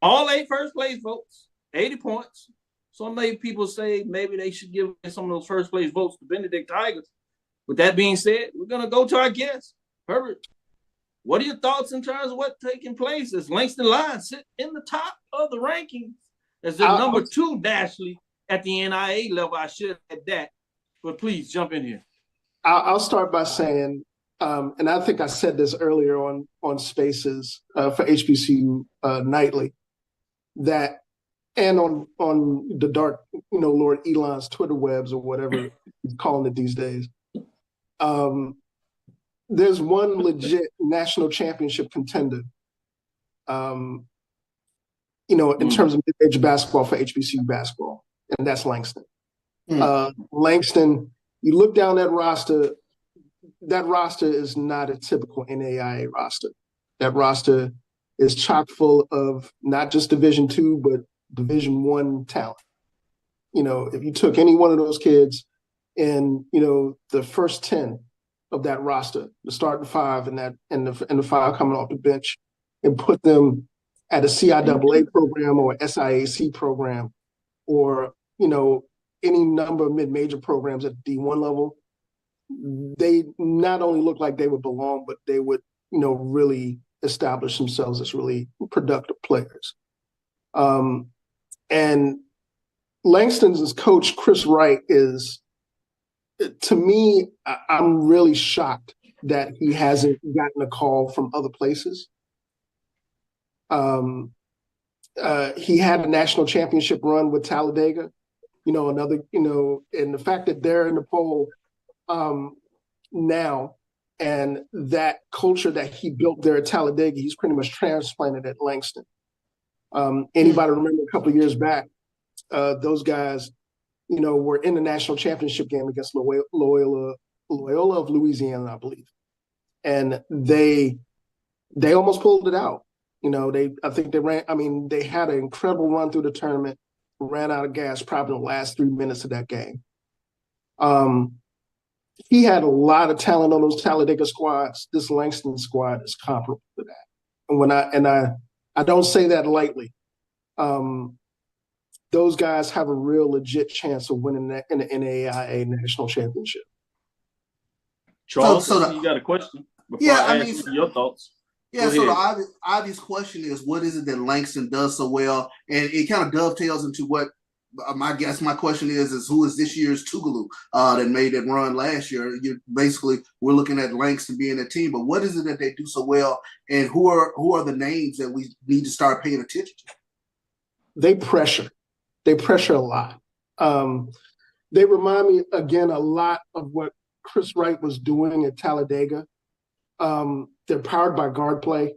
All 8 first place votes, 80 points. Some people say maybe they should give some of those first place votes to Benedict Tigers. With that being said, we're going to go to our guest. Herbert, what are your thoughts in terms of what's taking place as Langston Lions sit in the top of the rankings as the number 2 nationally at the NIA level? I should add that, but please jump in here. I'll start by saying, and I think I said this earlier on Spaces for HBCU Nightly, that and on the dark, Lord Elon's Twitter webs or whatever he's calling it these days. There's one legit national championship contender, in terms of mid-major basketball for HBCU basketball, and that's Langston. Langston, you look down that roster is not a typical NAIA roster. That roster is chock full of not just Division II, but Division I talent. If you took any one of those kids in, the first 10 of that roster, the starting 5 and the 5 coming off the bench, and put them at a CIAA program or SIAC program or, any number of mid-major programs at the D1 level, they not only look like they would belong, but they would, really establish themselves as really productive players. And Langston's coach, Chris Wright, is, to me, I'm really shocked that he hasn't gotten a call from other places. He had a national championship run with Talladega, and the fact that they're in the poll now, and that culture that he built there at Talladega, he's pretty much transplanted at Langston. Anybody remember a couple of years back, those guys, were in the national championship game against Loyola of Louisiana, I believe. And they almost pulled it out. They had an incredible run through the tournament, ran out of gas probably in the last 3 minutes of that game. He had a lot of talent on those Talladega squads. This Langston squad is comparable to that. And I don't say that lightly. Those guys have a real legit chance of winning that in the NAIA national championship. Charles, you got a question before I ask you your thoughts. Yeah, so the obvious question is, what is it that Langston does so well? And it kind of dovetails into what my question is who is this year's Tougaloo that made it run last year? We're looking at Langston being a team, but what is it that they do so well, and who are the names that we need to start paying attention to? They pressure. They pressure a lot. They remind me again a lot of what Chris Wright was doing at Talladega. They're powered by guard play.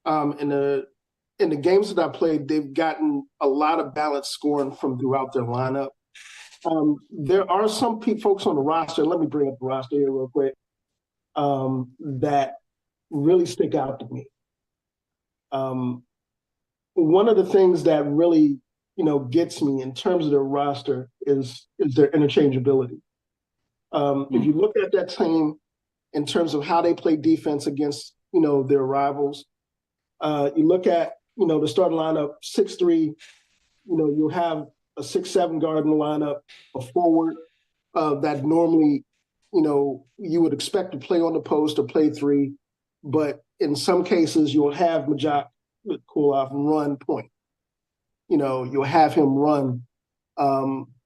In the games that I played, they've gotten a lot of balanced scoring from throughout their lineup. There are some folks on the roster, let me bring up the roster here real quick, that really stick out to me. One of the things that really, gets me in terms of their roster is their interchangeability. If you look at that team in terms of how they play defense against, their rivals, you look at, the starting lineup, 6'3", you'll have a 6'7" guard in the lineup, a forward that normally, you would expect to play on the post or play three, but in some cases you'll have Majak Kuloff run point. You'll have him run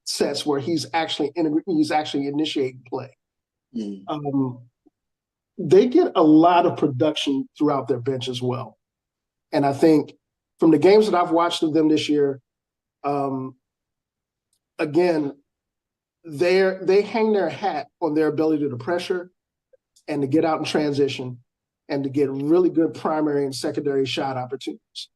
sets where he's actually initiating play. They get a lot of production throughout their bench as well. And I think from the games that I've watched of them this year, again, they hang their hat on their ability to pressure and to get out in transition and to get really good primary and secondary shot opportunities.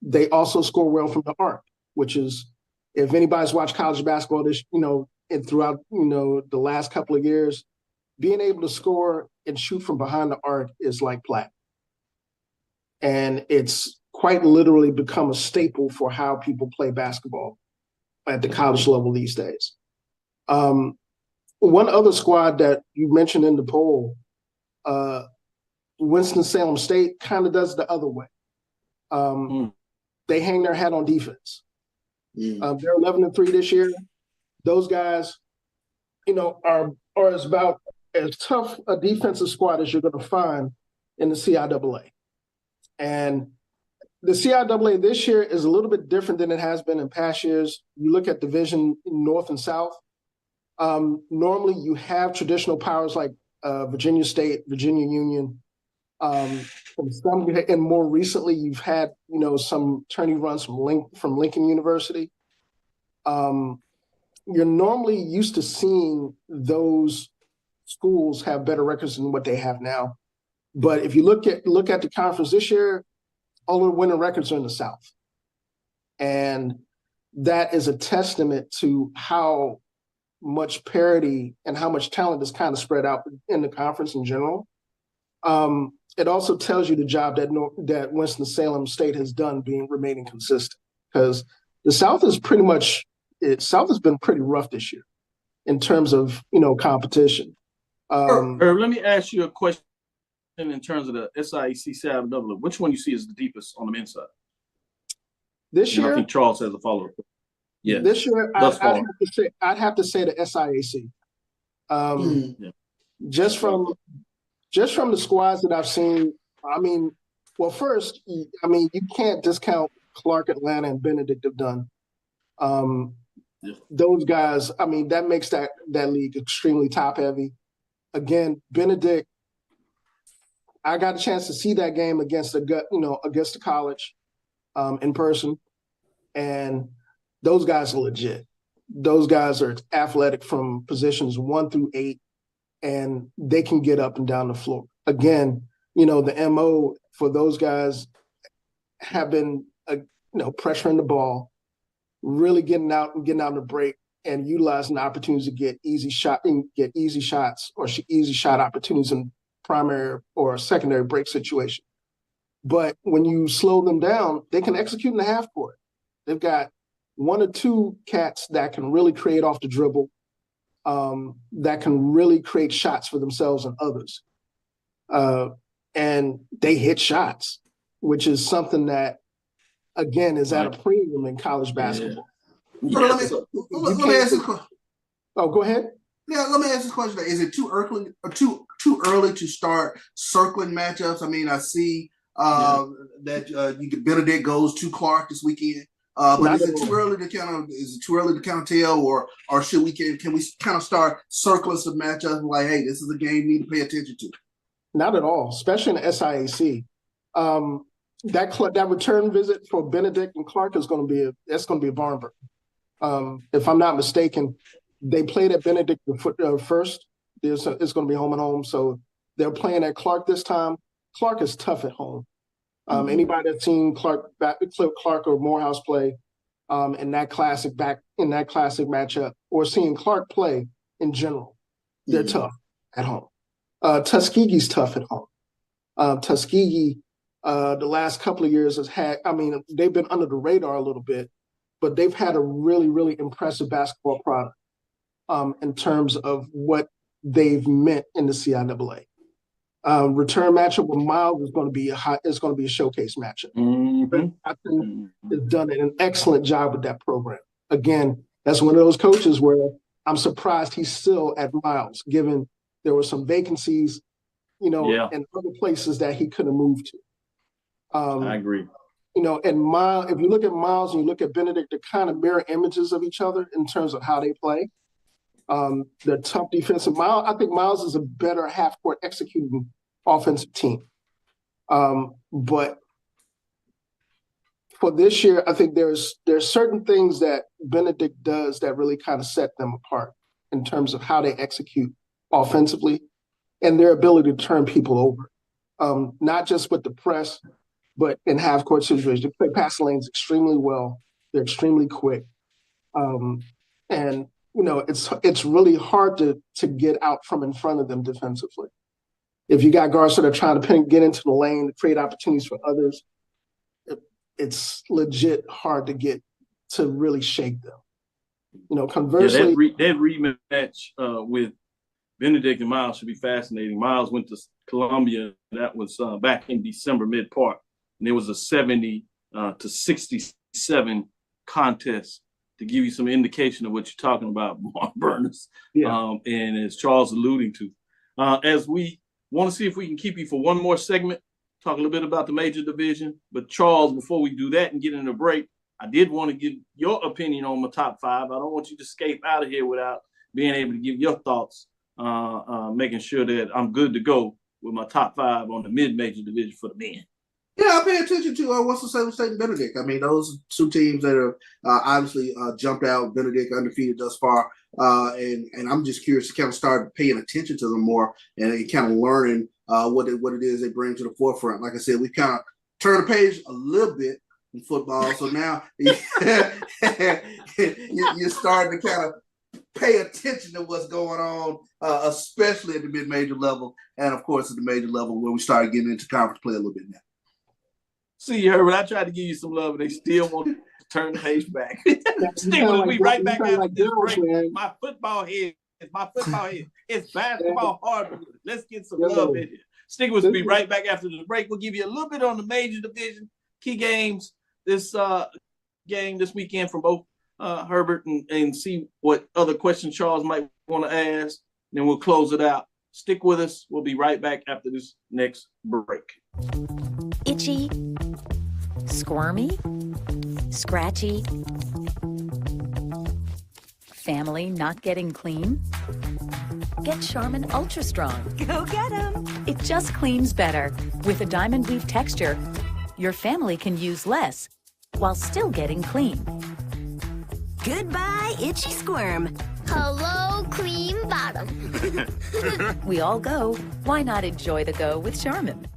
They also score well from the arc, which is, if anybody's watched college basketball and throughout, the last couple of years, being able to score and shoot from behind the arc is like platinum. And it's quite literally become a staple for how people play basketball at the college level these days. One other squad that you mentioned in the poll, Winston-Salem State, kind of does the other way. They hang their hat on defense. They're 11-3 this year. Those guys, are about as tough a defensive squad as you're going to find in the CIAA. And the CIAA this year is a little bit different than it has been in past years. You look at Division North and South. Normally you have traditional powers like Virginia State, Virginia Union. And more recently, you've had, some tourney runs from Lincoln University. You're normally used to seeing those schools have better records than what they have now. But if you look at the conference this year, all the winning records are in the South. And that is a testament to how much parity and how much talent is kind of spread out in the conference in general. It also tells you the job that Winston-Salem State has done remaining consistent, because the South has been pretty rough this year in terms of, competition. Herb, let me ask you a question in terms of the SIAC Saville. Which one you see as the deepest on the men's side? This year, I think Charles has a follow-up. Yeah. This year, I'd have to say the SIAC. Just from the squads that I've seen, first, you can't discount Clark, Atlanta, and Benedict have done. Those guys, that makes that league extremely top-heavy. Again, Benedict, I got a chance to see that game against the college in person, and those guys are legit. Those guys are athletic from positions 1 through 8, and they can get up and down the floor. Again, the MO for those guys have been, pressuring the ball, really getting out in the break, and utilizing the opportunities to get easy shots or easy shot opportunities in primary or secondary break situation. But when you slow them down, they can execute in the half court. They've got 1 or 2 cats that can really create off the dribble, that can really create shots for themselves and others. And they hit shots. which is something that, again, is at a premium in college basketball. Yeah. Let me ask you a question. Oh, go ahead. Yeah, let me ask this question. Is it too early or too early to start circling matchups? I mean, I see that Benedict goes to Clark this weekend. But is it too early to kind of tell, or can we kind of start circling some matchups like, hey, this is a game you need to pay attention to? Not at all, especially in the SIAC. That return visit for Benedict and Clark is going to be a barn burner. If I'm not mistaken, they played at Benedict first. It's going to be home and home, so they're playing at Clark this time. Clark is tough at home. Anybody that's seen Clark or Morehouse play in that classic matchup, or seeing Clark play in general, they're tough at home. Tuskegee's tough at home. Tuskegee, the last couple of years they've been under the radar a little bit, but they've had a really, really impressive basketball product in terms of what they've meant in the CIAA. Return matchup with Miles is going to be a showcase matchup. I think has done an excellent job with that program. Again, that's one of those coaches where I'm surprised he's still at Miles, given there were some vacancies, and other places that he could have moved to. I agree. And Miles, if you look at Miles and you look at Benedict, they're kind of mirror images of each other in terms of how they play. They're tough defensive. I think Miles is a better half-court executing offensive team. But for this year, I think there's certain things that Benedict does that really kind of set them apart in terms of how they execute offensively and their ability to turn people over. Not just with the press, but in half-court situations. They play passing lanes extremely well. They're extremely quick. And it's really hard to get out from in front of them defensively. If you got guards that are trying to get into the lane, to create opportunities for others, it's legit hard to get to really shake them. Conversely, that rematch with Benedict and Miles should be fascinating. Miles went to Columbia. That was back in December mid-part, and there was a 70 to 67 contest, to give you some indication of what you're talking about, Burners. And as Charles alluding to, as we want to see if we can keep you for one more segment, talk a little bit about the major division. But Charles, before we do that and get in a break, I did want to give your opinion on my top five. I don't want you to escape out of here without being able to give your thoughts, making sure that I'm good to go with my top five on the mid-major division for the men. Yeah, I pay attention to what's the Salem State and Benedict. I mean, those two teams that have obviously jumped out. Benedict undefeated thus far, and I'm just curious to kind of start paying attention to them more and kind of learning what it is they bring to the forefront. Like I said, we kind of turned the page a little bit in football, so now you're starting to kind of pay attention to what's going on, especially at the mid-major level, and of course at the major level where we started getting into conference play a little bit now. See, Herbert, I tried to give you some love, and they still want to turn the page back. Stick with me right back after this break. My football head. It's basketball hard. Let's get some love in here. Stick with me right back after the break. We'll give you a little bit on the major division, key games this game this weekend from both Herbert and see what other questions Charles might want to ask. Then we'll close it out. Stick with us. We'll be right back after this next break. Itchy, squirmy, scratchy, family not getting clean? Get Charmin Ultra Strong. Go get 'em! It just cleans better. With a diamond weave texture, your family can use less while still getting clean. Goodbye, itchy squirm. Hello, cream bottom. We all go. Why not enjoy the go with Charmin?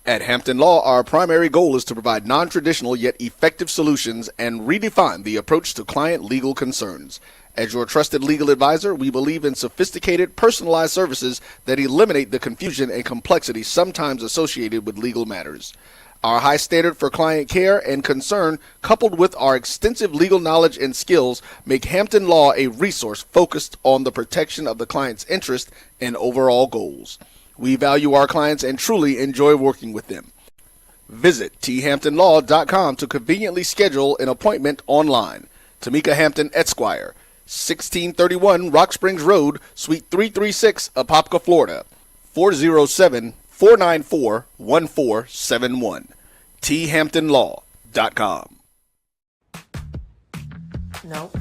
At Hampton Law, our primary goal is to provide non-traditional yet effective solutions and redefine the approach to client legal concerns. As your trusted legal advisor, we believe in sophisticated, personalized services that eliminate the confusion and complexity sometimes associated with legal matters. Our high standard for client care and concern, coupled with our extensive legal knowledge and skills, make Hampton Law a resource focused on the protection of the client's interest and overall goals. We value our clients and truly enjoy working with them. Visit thamptonlaw.com to conveniently schedule an appointment online. Tamika Hampton Esquire, 1631 Rock Springs Road, Suite 336, Apopka, Florida, 407-494-1471. thamptonlaw.com. Nope.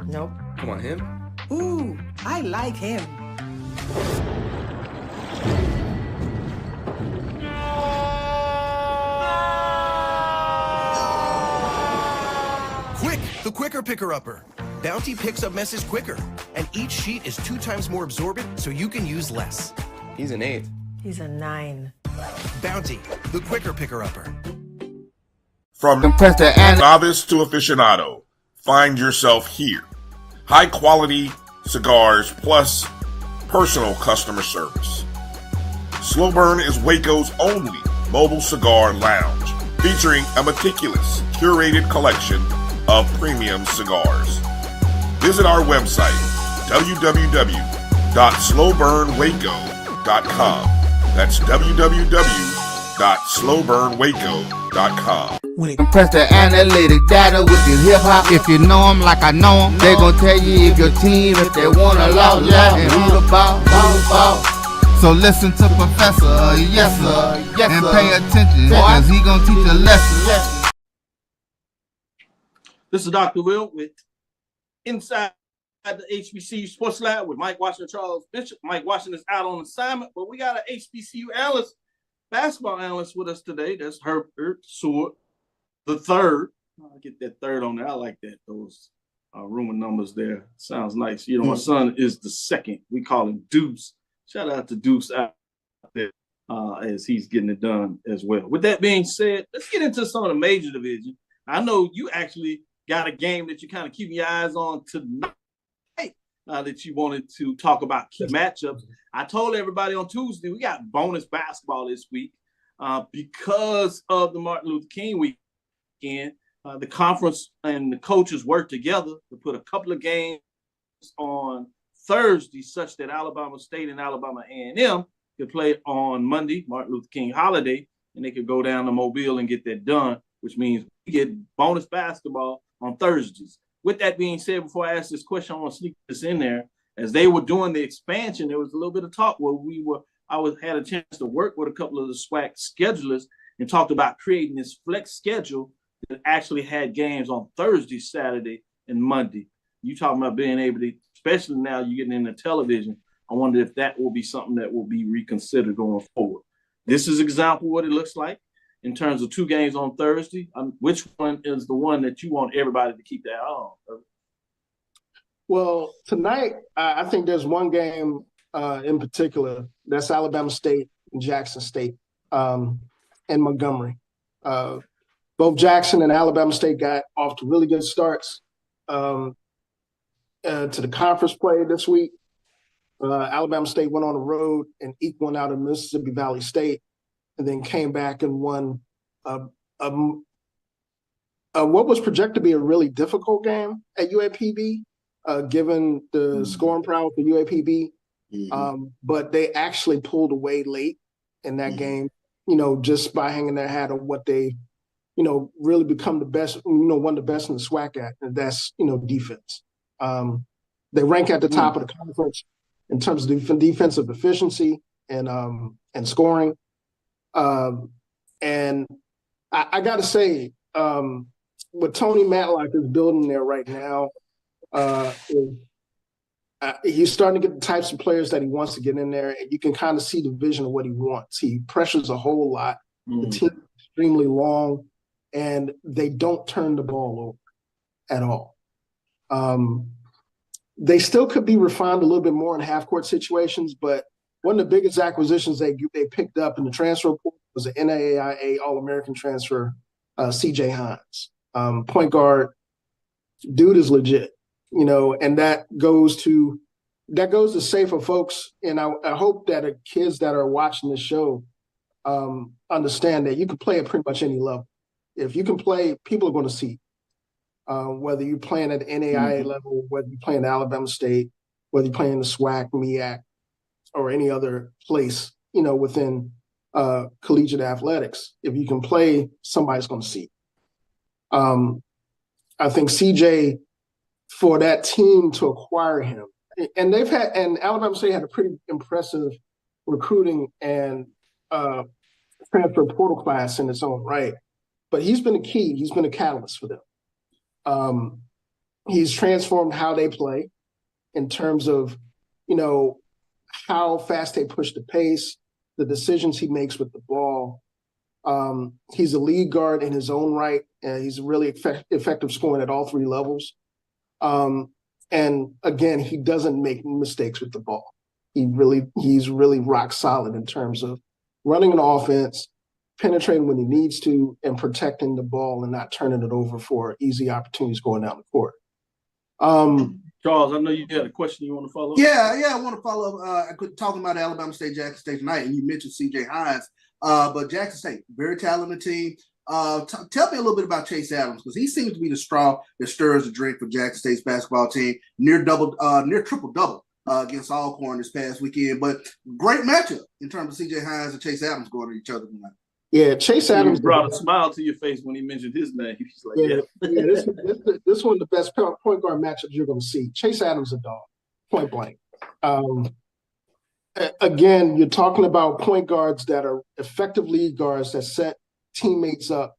Nope. Come on, him. Ooh, I like him. Quick, the quicker picker-upper. Bounty picks up messes quicker, and each sheet is 2 times more absorbent, so you can use less. He's an 8. He's a 9. Bounty, the quicker picker-upper. From novice to aficionado, find yourself here. High quality cigars plus personal customer service. Slow Burn is Waco's only mobile cigar lounge, featuring a meticulous, curated collection of premium cigars. Visit our website, www.slowburnwaco.com. That's www.slowburnwaco.com. Press the analytic data with your hip hop. If you know them like I know them, they gon' tell you if your team, if they wanna lose, and who the ball. So listen to Professor, yes sir, and pay attention, cause he gon' teach a lesson. This is Dr. Will with Inside the HBCU Sports Lab with Mike Washington, Charles Bishop. Mike Washington is out on assignment, but we got an HBCU analyst, basketball analyst with us today. That's Herbert Seward the third. I'll get that third on there. I like that. Those Roman numbers there. Sounds nice. You know, my son is the second. We call him Deuce. Shout out to Deuce out there as he's getting it done as well. With that being said, let's get into some of the major division. I know you actually got a game that you're kind of keeping your eyes on tonight that you wanted to talk about key matchups. I told everybody on Tuesday we got bonus basketball this week because of the Martin Luther King weekend. The conference and the coaches worked together to put a couple of games on Thursday such that Alabama State and Alabama A&M could play on Monday, Martin Luther King holiday, and they could go down to Mobile and get that done, which means we get bonus basketball on Thursdays. With that being said, before I ask this question, I want to sneak this in there. As they were doing the expansion, there was a little bit of talk where I had a chance to work with a couple of the SWAC schedulers and talked about creating this flex schedule that actually had games on Thursday, Saturday, and Monday. You talking about being able to, especially now you're getting into television, I wonder if that will be something that will be reconsidered going forward. This is example what it looks like in terms of 2 games on Thursday. Which one is the one that you want everybody to keep their eye on? Well, tonight, I think there's one game in particular. That's Alabama State and Jackson State and Montgomery. Both Jackson and Alabama State got off to really good starts to the conference play this week. Alabama State went on the road and eked one out of Mississippi Valley State, and then came back and won what was projected to be a really difficult game at UAPB, given the scoring prowess for UAPB. But they actually pulled away late in that game, just by hanging their hat on what they, really become the best, one of the best in the SWAC at, and that's, defense. They rank at the top of the conference in terms of defensive efficiency and scoring. And I got to say, what Tony Matlock is building there right now is he's starting to get the types of players that he wants to get in there, and you can kind of see the vision of what he wants. He pressures a whole lot. The team is extremely long, and they don't turn the ball over at all. They still could be refined a little bit more in half-court situations, but one of the biggest acquisitions they picked up in the transfer report was an NAIA All-American transfer, C.J. Hines. Point guard, dude is legit, and that goes to say for folks, and I hope that the kids that are watching this show understand that you can play at pretty much any level. If you can play, people are going to see. Whether you're playing at the NAIA level, whether you're playing at Alabama State, whether you're playing the SWAC, MEAC, or any other place, within collegiate athletics. If you can play, somebody's going to see. I think CJ, for that team to acquire him, and Alabama State had a pretty impressive recruiting and transfer portal class in its own right. But he's been a key. He's been a catalyst for them. He's transformed how they play in terms of, how fast they push the pace, the decisions he makes with the ball. He's a lead guard in his own right, and he's really effective scoring at all three levels. And again, he doesn't make mistakes with the ball. He's really rock solid in terms of running an offense, penetrating when he needs to, and protecting the ball and not turning it over for easy opportunities going down the court. Charles, I know you had a question you want to follow up. Yeah, I want to follow up. Talking about Alabama State, Jackson State tonight, and you mentioned CJ Hines, but Jackson State, very talented team. Tell me a little bit about Chase Adams, because he seems to be the straw that stirs the drink for Jackson State's basketball team. Near triple double against Alcorn this past weekend, but great matchup in terms of CJ Hines and Chase Adams going at each other tonight. Yeah, Chase Adams brought a smile to your face when he mentioned his name. He's like, this one of the best point guard matchups you're going to see. Chase Adams a dog, point blank. Again, you're talking about point guards that are effective lead guards that set teammates up,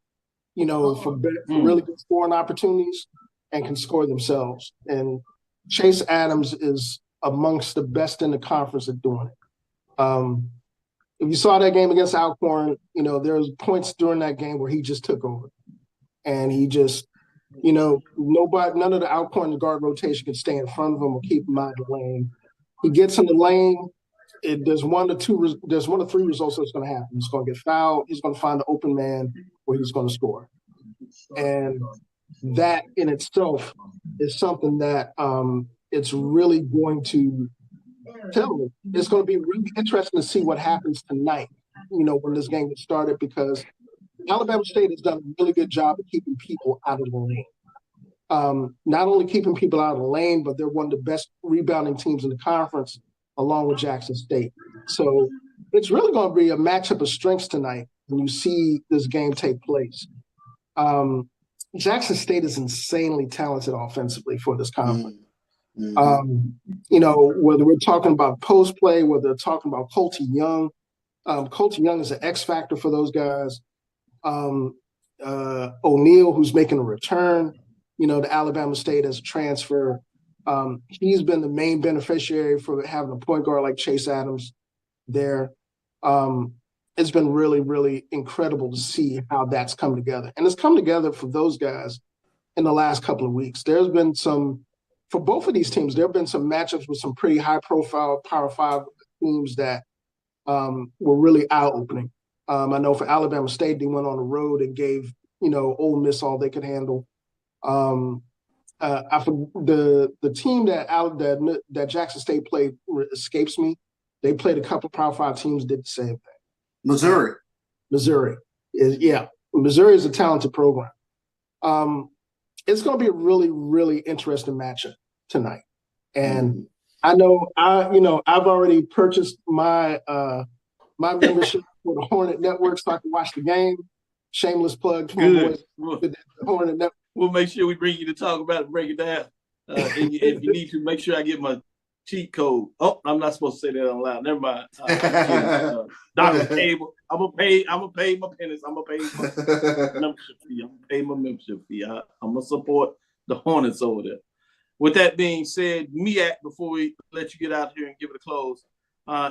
for really good scoring opportunities and can score themselves. And Chase Adams is amongst the best in the conference at doing it. If you saw that game against Alcorn, there was points during that game where he just took over. And he just, none of the Alcorn guard rotation could stay in front of him or keep him out of the lane. He gets in the lane. There's one of three results that's going to happen. He's going to get fouled. He's going to find the open man where he's going to score. And that in itself is something that it's really going to tell me. It's going to be really interesting to see what happens tonight, when this game gets started, because Alabama State has done a really good job of keeping people out of the lane. Not only keeping people out of the lane, but they're one of the best rebounding teams in the conference, along with Jackson State. So it's really going to be a matchup of strengths tonight when you see this game take place. Jackson State is insanely talented offensively for this conference. Whether we're talking about post play, whether they're talking about Colty Young is an X factor for those guys. O'Neal, who's making a return, to Alabama State as a transfer. He's been the main beneficiary for having a point guard like Chase Adams there. It's been really, really incredible to see how that's come together. And it's come together for those guys in the last couple of weeks. There's been for both of these teams, there have been some matchups with some pretty high-profile Power 5 teams that were really eye-opening. I know for Alabama State, they went on the road and gave, Ole Miss all they could handle. The team that Jackson State played escapes me. They played a couple of Power 5 teams, did the same thing. Missouri is a talented program. It's going to be a really, really interesting matchup tonight. And I know I've already purchased my my membership for the Hornet Network so I can watch the game. Shameless plug for my boys. The Hornet Network. We'll make sure we bring you to talk about it, break it down. If you need to, make sure I get my cheat code. Oh, I'm not supposed to say that out loud. Never mind. Dr. Cable, I'm gonna pay my pennies. I'm gonna pay my membership fee. I'm gonna pay my membership fee. I'm gonna support the Hornets over there. With that being said, MEAC, before we let you get out here and give it a close,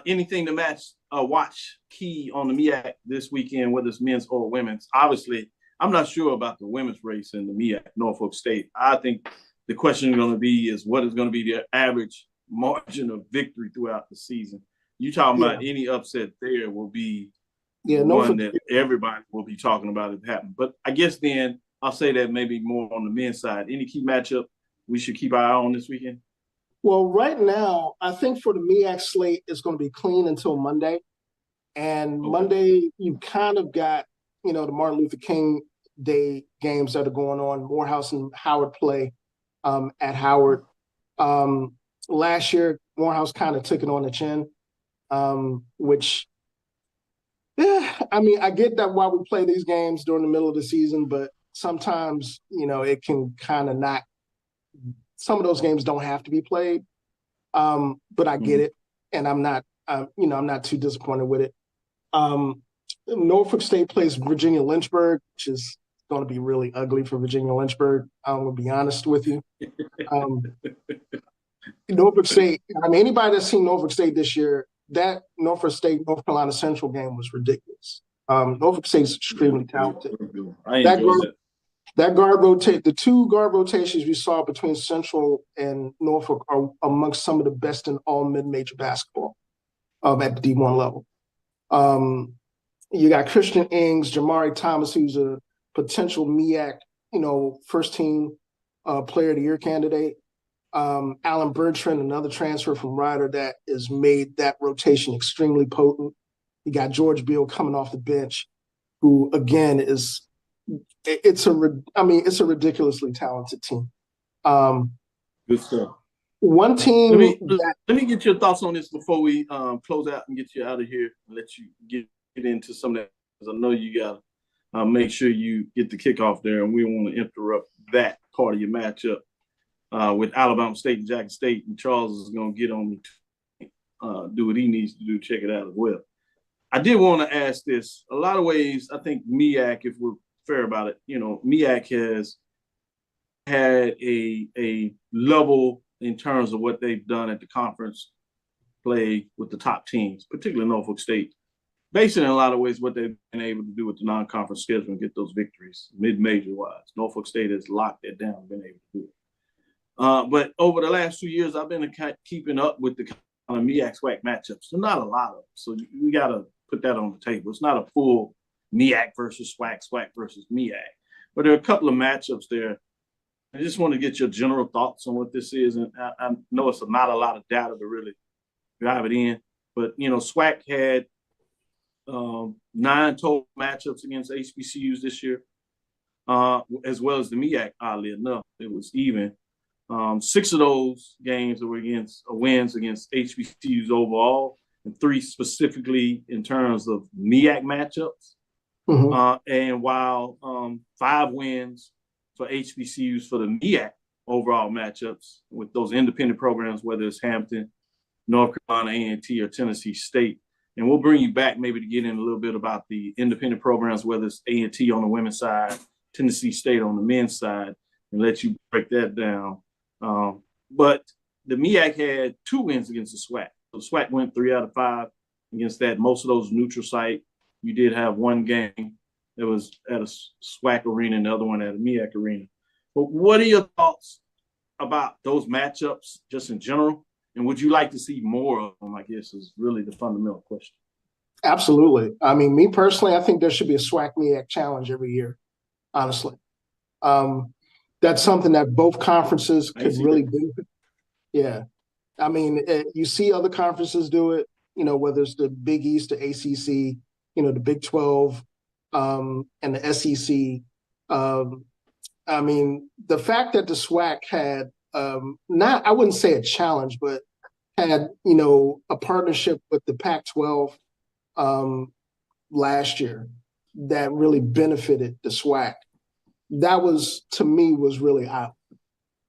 anything to watch key on the MEAC this weekend, whether it's men's or women's. Obviously, I'm not sure about the women's race in the MEAC, Norfolk State. I think the question is going to be is what is going to be the average margin of victory throughout the season. You talking about any upset there will be one that everybody will be talking about if it happens. But I guess then I'll say that maybe more on the men's side. Any key matchup we should keep our eye on this weekend? Well, right now, I think for the MEAC slate, it's going to be clean until Monday. And Monday, you kind of got, the Martin Luther King Day games that are going on. Morehouse and Howard play at Howard. Last year, Morehouse kind of took it on the chin, which Yeah, I mean, I get that why we play these games during the middle of the season, but sometimes, it can kind of not. Some of those games don't have to be played, but I get it, and I'm not, I'm not too disappointed with it. Norfolk State plays Virginia Lynchburg, which is going to be really ugly for Virginia Lynchburg. I'm going to be honest with you. Norfolk State, I mean, anybody that's seen Norfolk State this year, that Norfolk State, North Carolina Central game was ridiculous. Norfolk State's extremely talented. I enjoyed that. That guard rotate, the two guard rotations we saw between Central and Norfolk are amongst some of the best in all mid-major basketball at the D1 level. You got Christian Ings, Jamari Thomas, who's a potential MEAC, first team player of the year candidate. Alan Bertrand, another transfer from Rider that has made that rotation extremely potent. You got George Beal coming off the bench, who again it's a ridiculously talented team. Good stuff. One team. Let me get your thoughts on this before we close out and get you out of here and let you get into some of that, because I know you got to make sure you get the kickoff there, and we don't want to interrupt that part of your matchup with Alabama State and Jackson State, and Charles is going to get on me to do what he needs to do, check it out as well. I did want to ask this. A lot of ways, I think MEAC, if we're fair about it, MEAC has had a level in terms of what they've done at the conference play with the top teams, particularly Norfolk State, based in a lot of ways what they've been able to do with the non-conference schedule and get those victories mid-major wise. Norfolk State has locked it down, been able to do it. But over the last 2 years, I've been keeping up with the kind of MEAC SWAC matchups. There's not a lot of them, so we got to put that on the table. It's not a full MEAC versus SWAC, SWAC versus MEAC, but there are a couple of matchups there. I just want to get your general thoughts on what this is, and I know it's not a lot of data to really drive it in, but SWAC had 9 total matchups against HBCUs this year, as well as the MEAC. Oddly enough, it was even. 6 of those games were wins against HBCUs overall, and 3 specifically in terms of MEAC matchups. And while 5 wins for HBCUs for the MEAC overall matchups with those independent programs, whether it's Hampton, North Carolina A&T, or Tennessee State. And we'll bring you back maybe to get in a little bit about the independent programs, whether it's A&T on the women's side, Tennessee State on the men's side, and let you break that down. But the MEAC had 2 wins against the SWAC. So the SWAC went 3 out of 5 against that. Most of those neutral site. You did have one game that was at a SWAC arena and the other one at a MEAC arena. But what are your thoughts about those matchups just in general? And would you like to see more of them, I guess, is really the fundamental question. Absolutely. I mean, me personally, I think there should be a SWAC MEAC challenge every year, honestly. That's something that both conferences could really benefit. Yeah. I mean, you see other conferences do it, whether it's the Big East, the ACC, the Big 12, and the SEC. I mean, the fact that the SWAC had I wouldn't say a challenge, but had, a partnership with the Pac-12 last year that really benefited the SWAC. That was, to me, was really out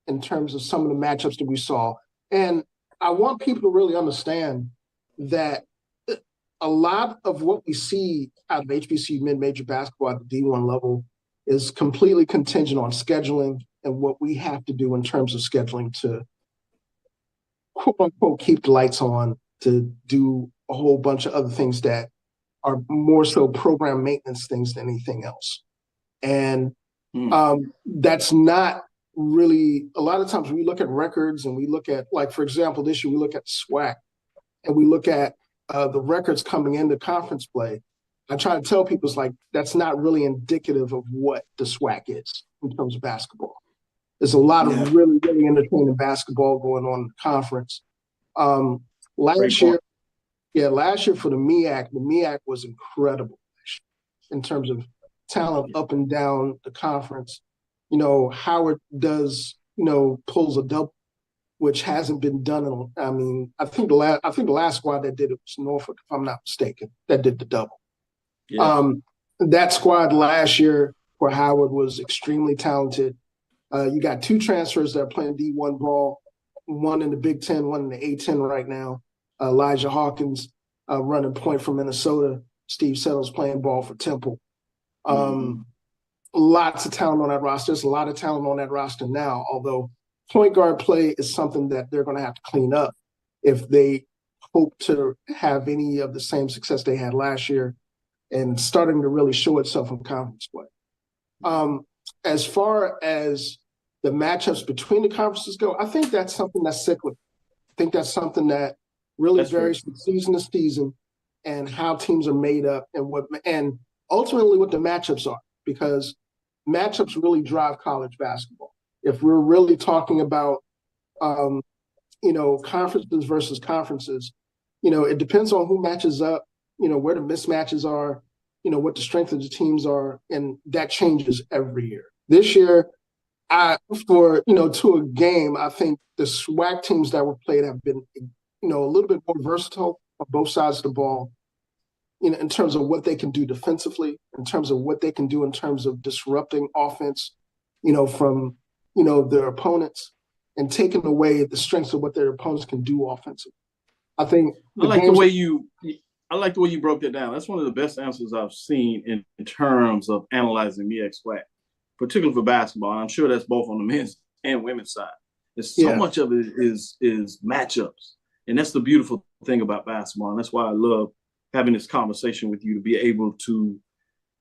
in terms of some of the matchups that we saw. And I want people to really understand that a lot of what we see out of HBCU mid-major basketball at the D1 level is completely contingent on scheduling and what we have to do in terms of scheduling to, quote unquote, keep the lights on, to do a whole bunch of other things that are more so program maintenance things than anything else. And that's not really, a lot of times we look at records and we look at, like, for example, this year we look at SWAC and we look at the records coming into conference play. I try to tell people, it's like, that's not really indicative of what the SWAC is in terms of basketball. There's a lot of really, really entertaining basketball going on in the conference. Last year for the MEAC was incredible in terms of talent up and down the conference. Howard does, pulls a double, which hasn't been done. I think the last squad that did it was Norfolk, if I'm not mistaken, that did the double. Yes. That squad last year for Howard was extremely talented. You got 2 transfers that are playing D1 ball, one in the Big Ten, one in the A-10 right now. Elijah Hawkins running point from Minnesota. Steve Settles playing ball for Temple. Lots of talent on that roster. There's a lot of talent on that roster now, although point guard play is something that they're going to have to clean up if they hope to have any of the same success they had last year and starting to really show itself in conference play. As far as the matchups between the conferences go, I think that's something that's cyclical. I think that's something that really varies from season to season and how teams are made up and ultimately what the matchups are, because matchups really drive college basketball. If we're really talking about, conferences versus conferences, it depends on who matches up, where the mismatches are, what the strength of the teams are, and that changes every year. This year, to a game, I think the SWAC teams that were played have been, a little bit more versatile on both sides of the ball, in terms of what they can do defensively, in terms of what they can do in terms of disrupting offense, from, their opponents and taking away the strengths of what their opponents can do offensively. I think I like the way you broke that down. That's one of the best answers I've seen in terms of analyzing MEAC SWAC, particularly for basketball. I'm sure that's both on the men's and women's side. There's so much of it is matchups. And that's the beautiful thing about basketball. And that's why I love having this conversation with you, to be able to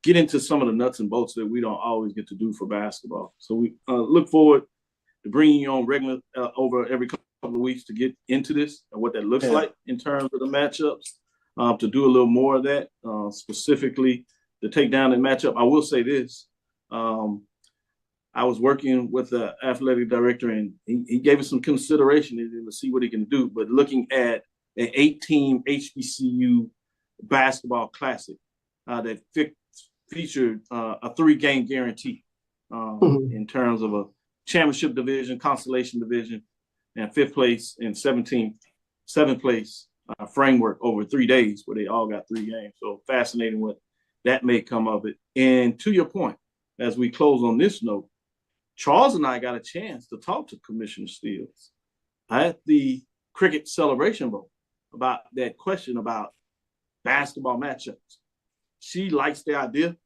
get into some of the nuts and bolts that we don't always get to do for basketball. So we look forward to bringing you on regular over every couple of weeks to get into this and what that looks like in terms of the matchups, to do a little more of that, specifically to take down the matchup. I will say this. I was working with the athletic director, and he gave us some consideration to see what he can do. But looking at an 8-team HBCU basketball classic that featured a 3-game guarantee in terms of a championship division, consolation division, and 5th place and 7th place framework over 3 days, where they all got 3 games. So fascinating what that may come of it. And to your point, as we close on this note, Charles and I got a chance to talk to Commissioner Steels at the Cricket Celebration Bowl about that question about basketball matchups. She likes the idea.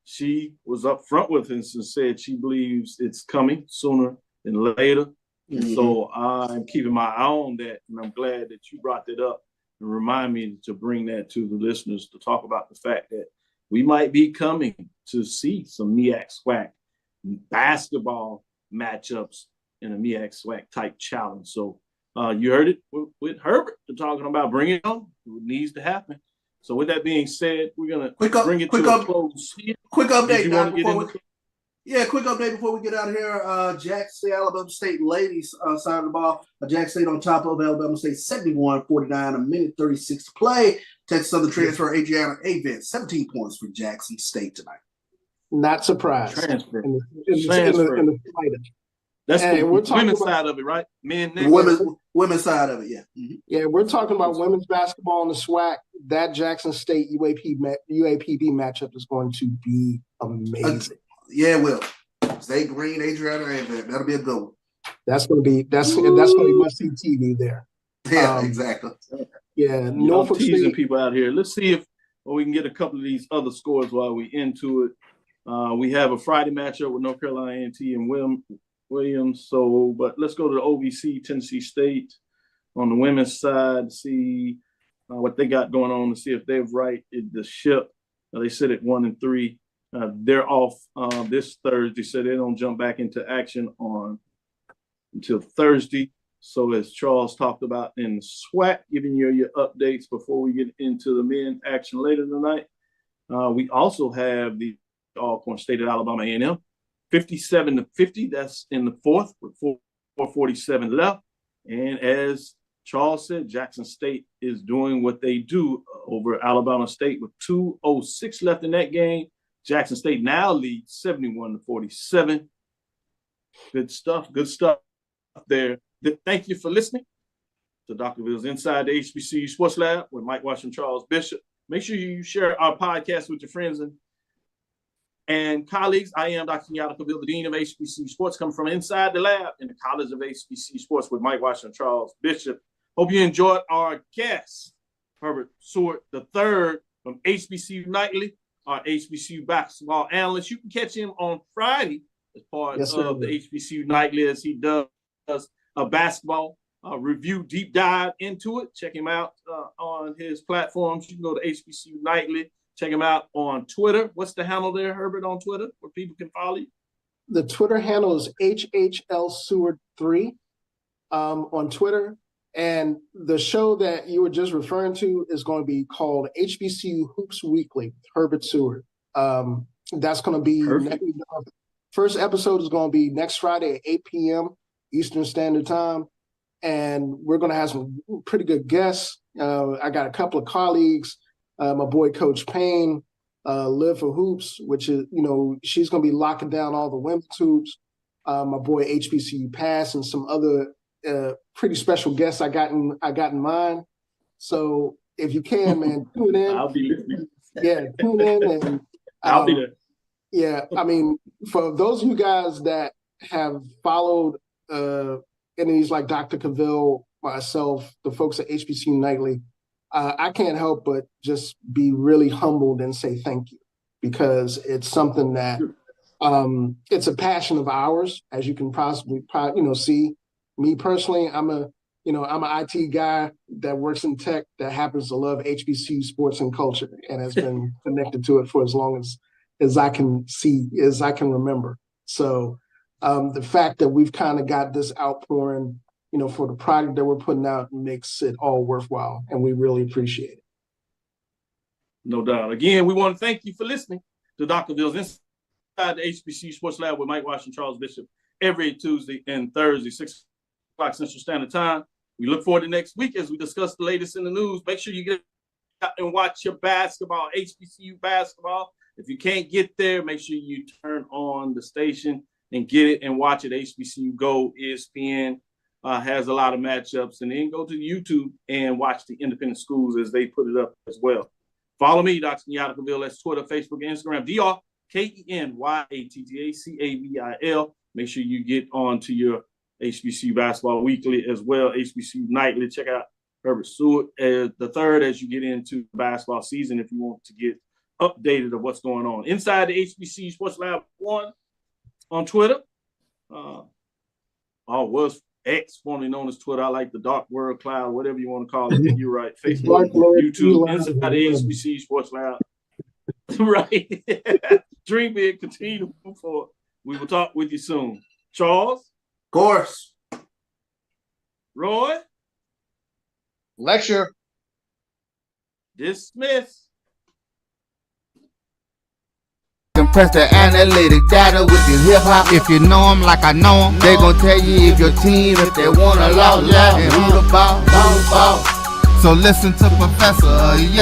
She was up front with us and said she believes it's coming sooner than later. And so I'm keeping my eye on that. And I'm glad that you brought that up and remind me to bring that to the listeners, to talk about the fact that we might be coming to see some MEAC SWAC basketball matchups in a MEAC SWAC type challenge. So you heard it with Herbert. They're talking about bringing it on. It needs to happen. So with that being said, we're going to bring it to a close here. Quick update, Doc, quick update before we get out of here. Jackson State, Alabama State ladies side of the ball. Jackson State on top of Alabama State 71-49, a minute 36 to play. Texas Southern transfer Adriana Avent, 17 points for Jackson State tonight. Not surprised. Transfer. In the slightest. That's the women's side of it, right? Men next. Women's side of it, yeah. Yeah, we're talking about women's basketball in the SWAC. That Jackson State UAPB matchup is going to be amazing. Yeah, it will. State Green, Adriana Avent. That'll be a good one. That's going to be must-see TV there. Yeah, exactly. Yeah, Norfolk teasing people out here. Let's see if we can get a couple of these other scores while we into it. We have a Friday matchup with North Carolina A&T and Williams. So, but let's go to the OVC, Tennessee State on the women's side, see what they got going on, to see if they've righted the ship. They sit at 1-3. They're off this Thursday, so they don't jump back into action until Thursday. So as Charles talked about in the SWAC, giving you your updates before we get into the men's action later tonight. We also have the Alcorn State at Alabama A&M, 57-50. That's in the fourth with 4:47 left. And as Charles said, Jackson State is doing what they do over Alabama State with 2:06 left in that game. Jackson State now leads 71-47. Good stuff there. Thank you for listening to Dr. Bill's Inside the HBCU Sports Lab with Mike Washington, Charles Bishop. Make sure you share our podcast with your friends and colleagues. I am Dr. Kenyatta, Cavil, the Dean of HBCU Sports, coming from inside the lab in the College of HBCU Sports with Mike Washington Charles Bishop. Hope you enjoyed our guest, Herbert Seward III from HBCU Nightly, our HBCU basketball analyst. You can catch him on Friday as part of the HBCU Nightly as he does a basketball review, deep dive into it. Check him out on his platforms. You can go to HBCU Nightly. Check him out on Twitter. What's the handle there, Herbert, on Twitter where people can follow you? The Twitter handle is HHL Seward 3 on Twitter. And the show that you were just referring to is going to be called HBCU Hoops Weekly, Herbert Seward. That's going to be first episode is going to be next Friday at 8 p.m. Eastern Standard Time. And we're going to have some pretty good guests. I got a couple of colleagues. My boy, Coach Payne, Live for Hoops, which is, she's going to be locking down all the women's hoops. My boy, HBCU Pass, and some other pretty special guests I got in mind. So if you can, man, tune in. I'll be listening. Yeah, tune in. And I'll be there. Yeah, I mean, for those of you guys that have followed entities like Dr. Cavil, myself, the folks at HBCU Nightly, I can't help but just be really humbled and say thank you, because it's something that it's a passion of ours, as you can possibly see. Me personally, I'm an IT guy that works in tech that happens to love HBCU sports and culture and has been connected to it for as long as I can remember. So the fact that we've kind of got this outpouring, for the product that we're putting out makes it all worthwhile, and we really appreciate it. No doubt. Again, we want to thank you for listening to Dr. Bill's Inside the HBCU Sports Lab with Mike Washington Charles Bishop every Tuesday and Thursday, 6 o'clock Central Standard Time. We look forward to next week as we discuss the latest in the news. Make sure you get out and watch your basketball, HBCU basketball. If you can't get there, make sure you turn on the station and get it and watch it. HBCU Go, ESPN has a lot of matchups. And then go to YouTube and watch the independent schools as they put it up as well. Follow me, Dr. Kenyatta Cavil. That's Twitter, Facebook, and Instagram. DrKenyattacavil. Make sure you get on to your HBCU Basketball Weekly as well, HBCU Nightly. Check out Herbert Seward the third as you get into the basketball season if you want to get updated of what's going on. Inside the HBCU Sports Lab 1 on Twitter. Was X, formerly known as Twitter. I like the dark world cloud, whatever you want to call it. You're right. Facebook, YouTube, Inside the HBCU Sports Lab. Right. Dream big, continue to move forward. We will talk with you soon. Charles? Of course. Roy? Lecture. Dismiss. Compress the analytic data with your hip hop. If you know them like I know them, they gon' tell you if your team, if they wanna lose, and who the ball. So listen to Professor, yes.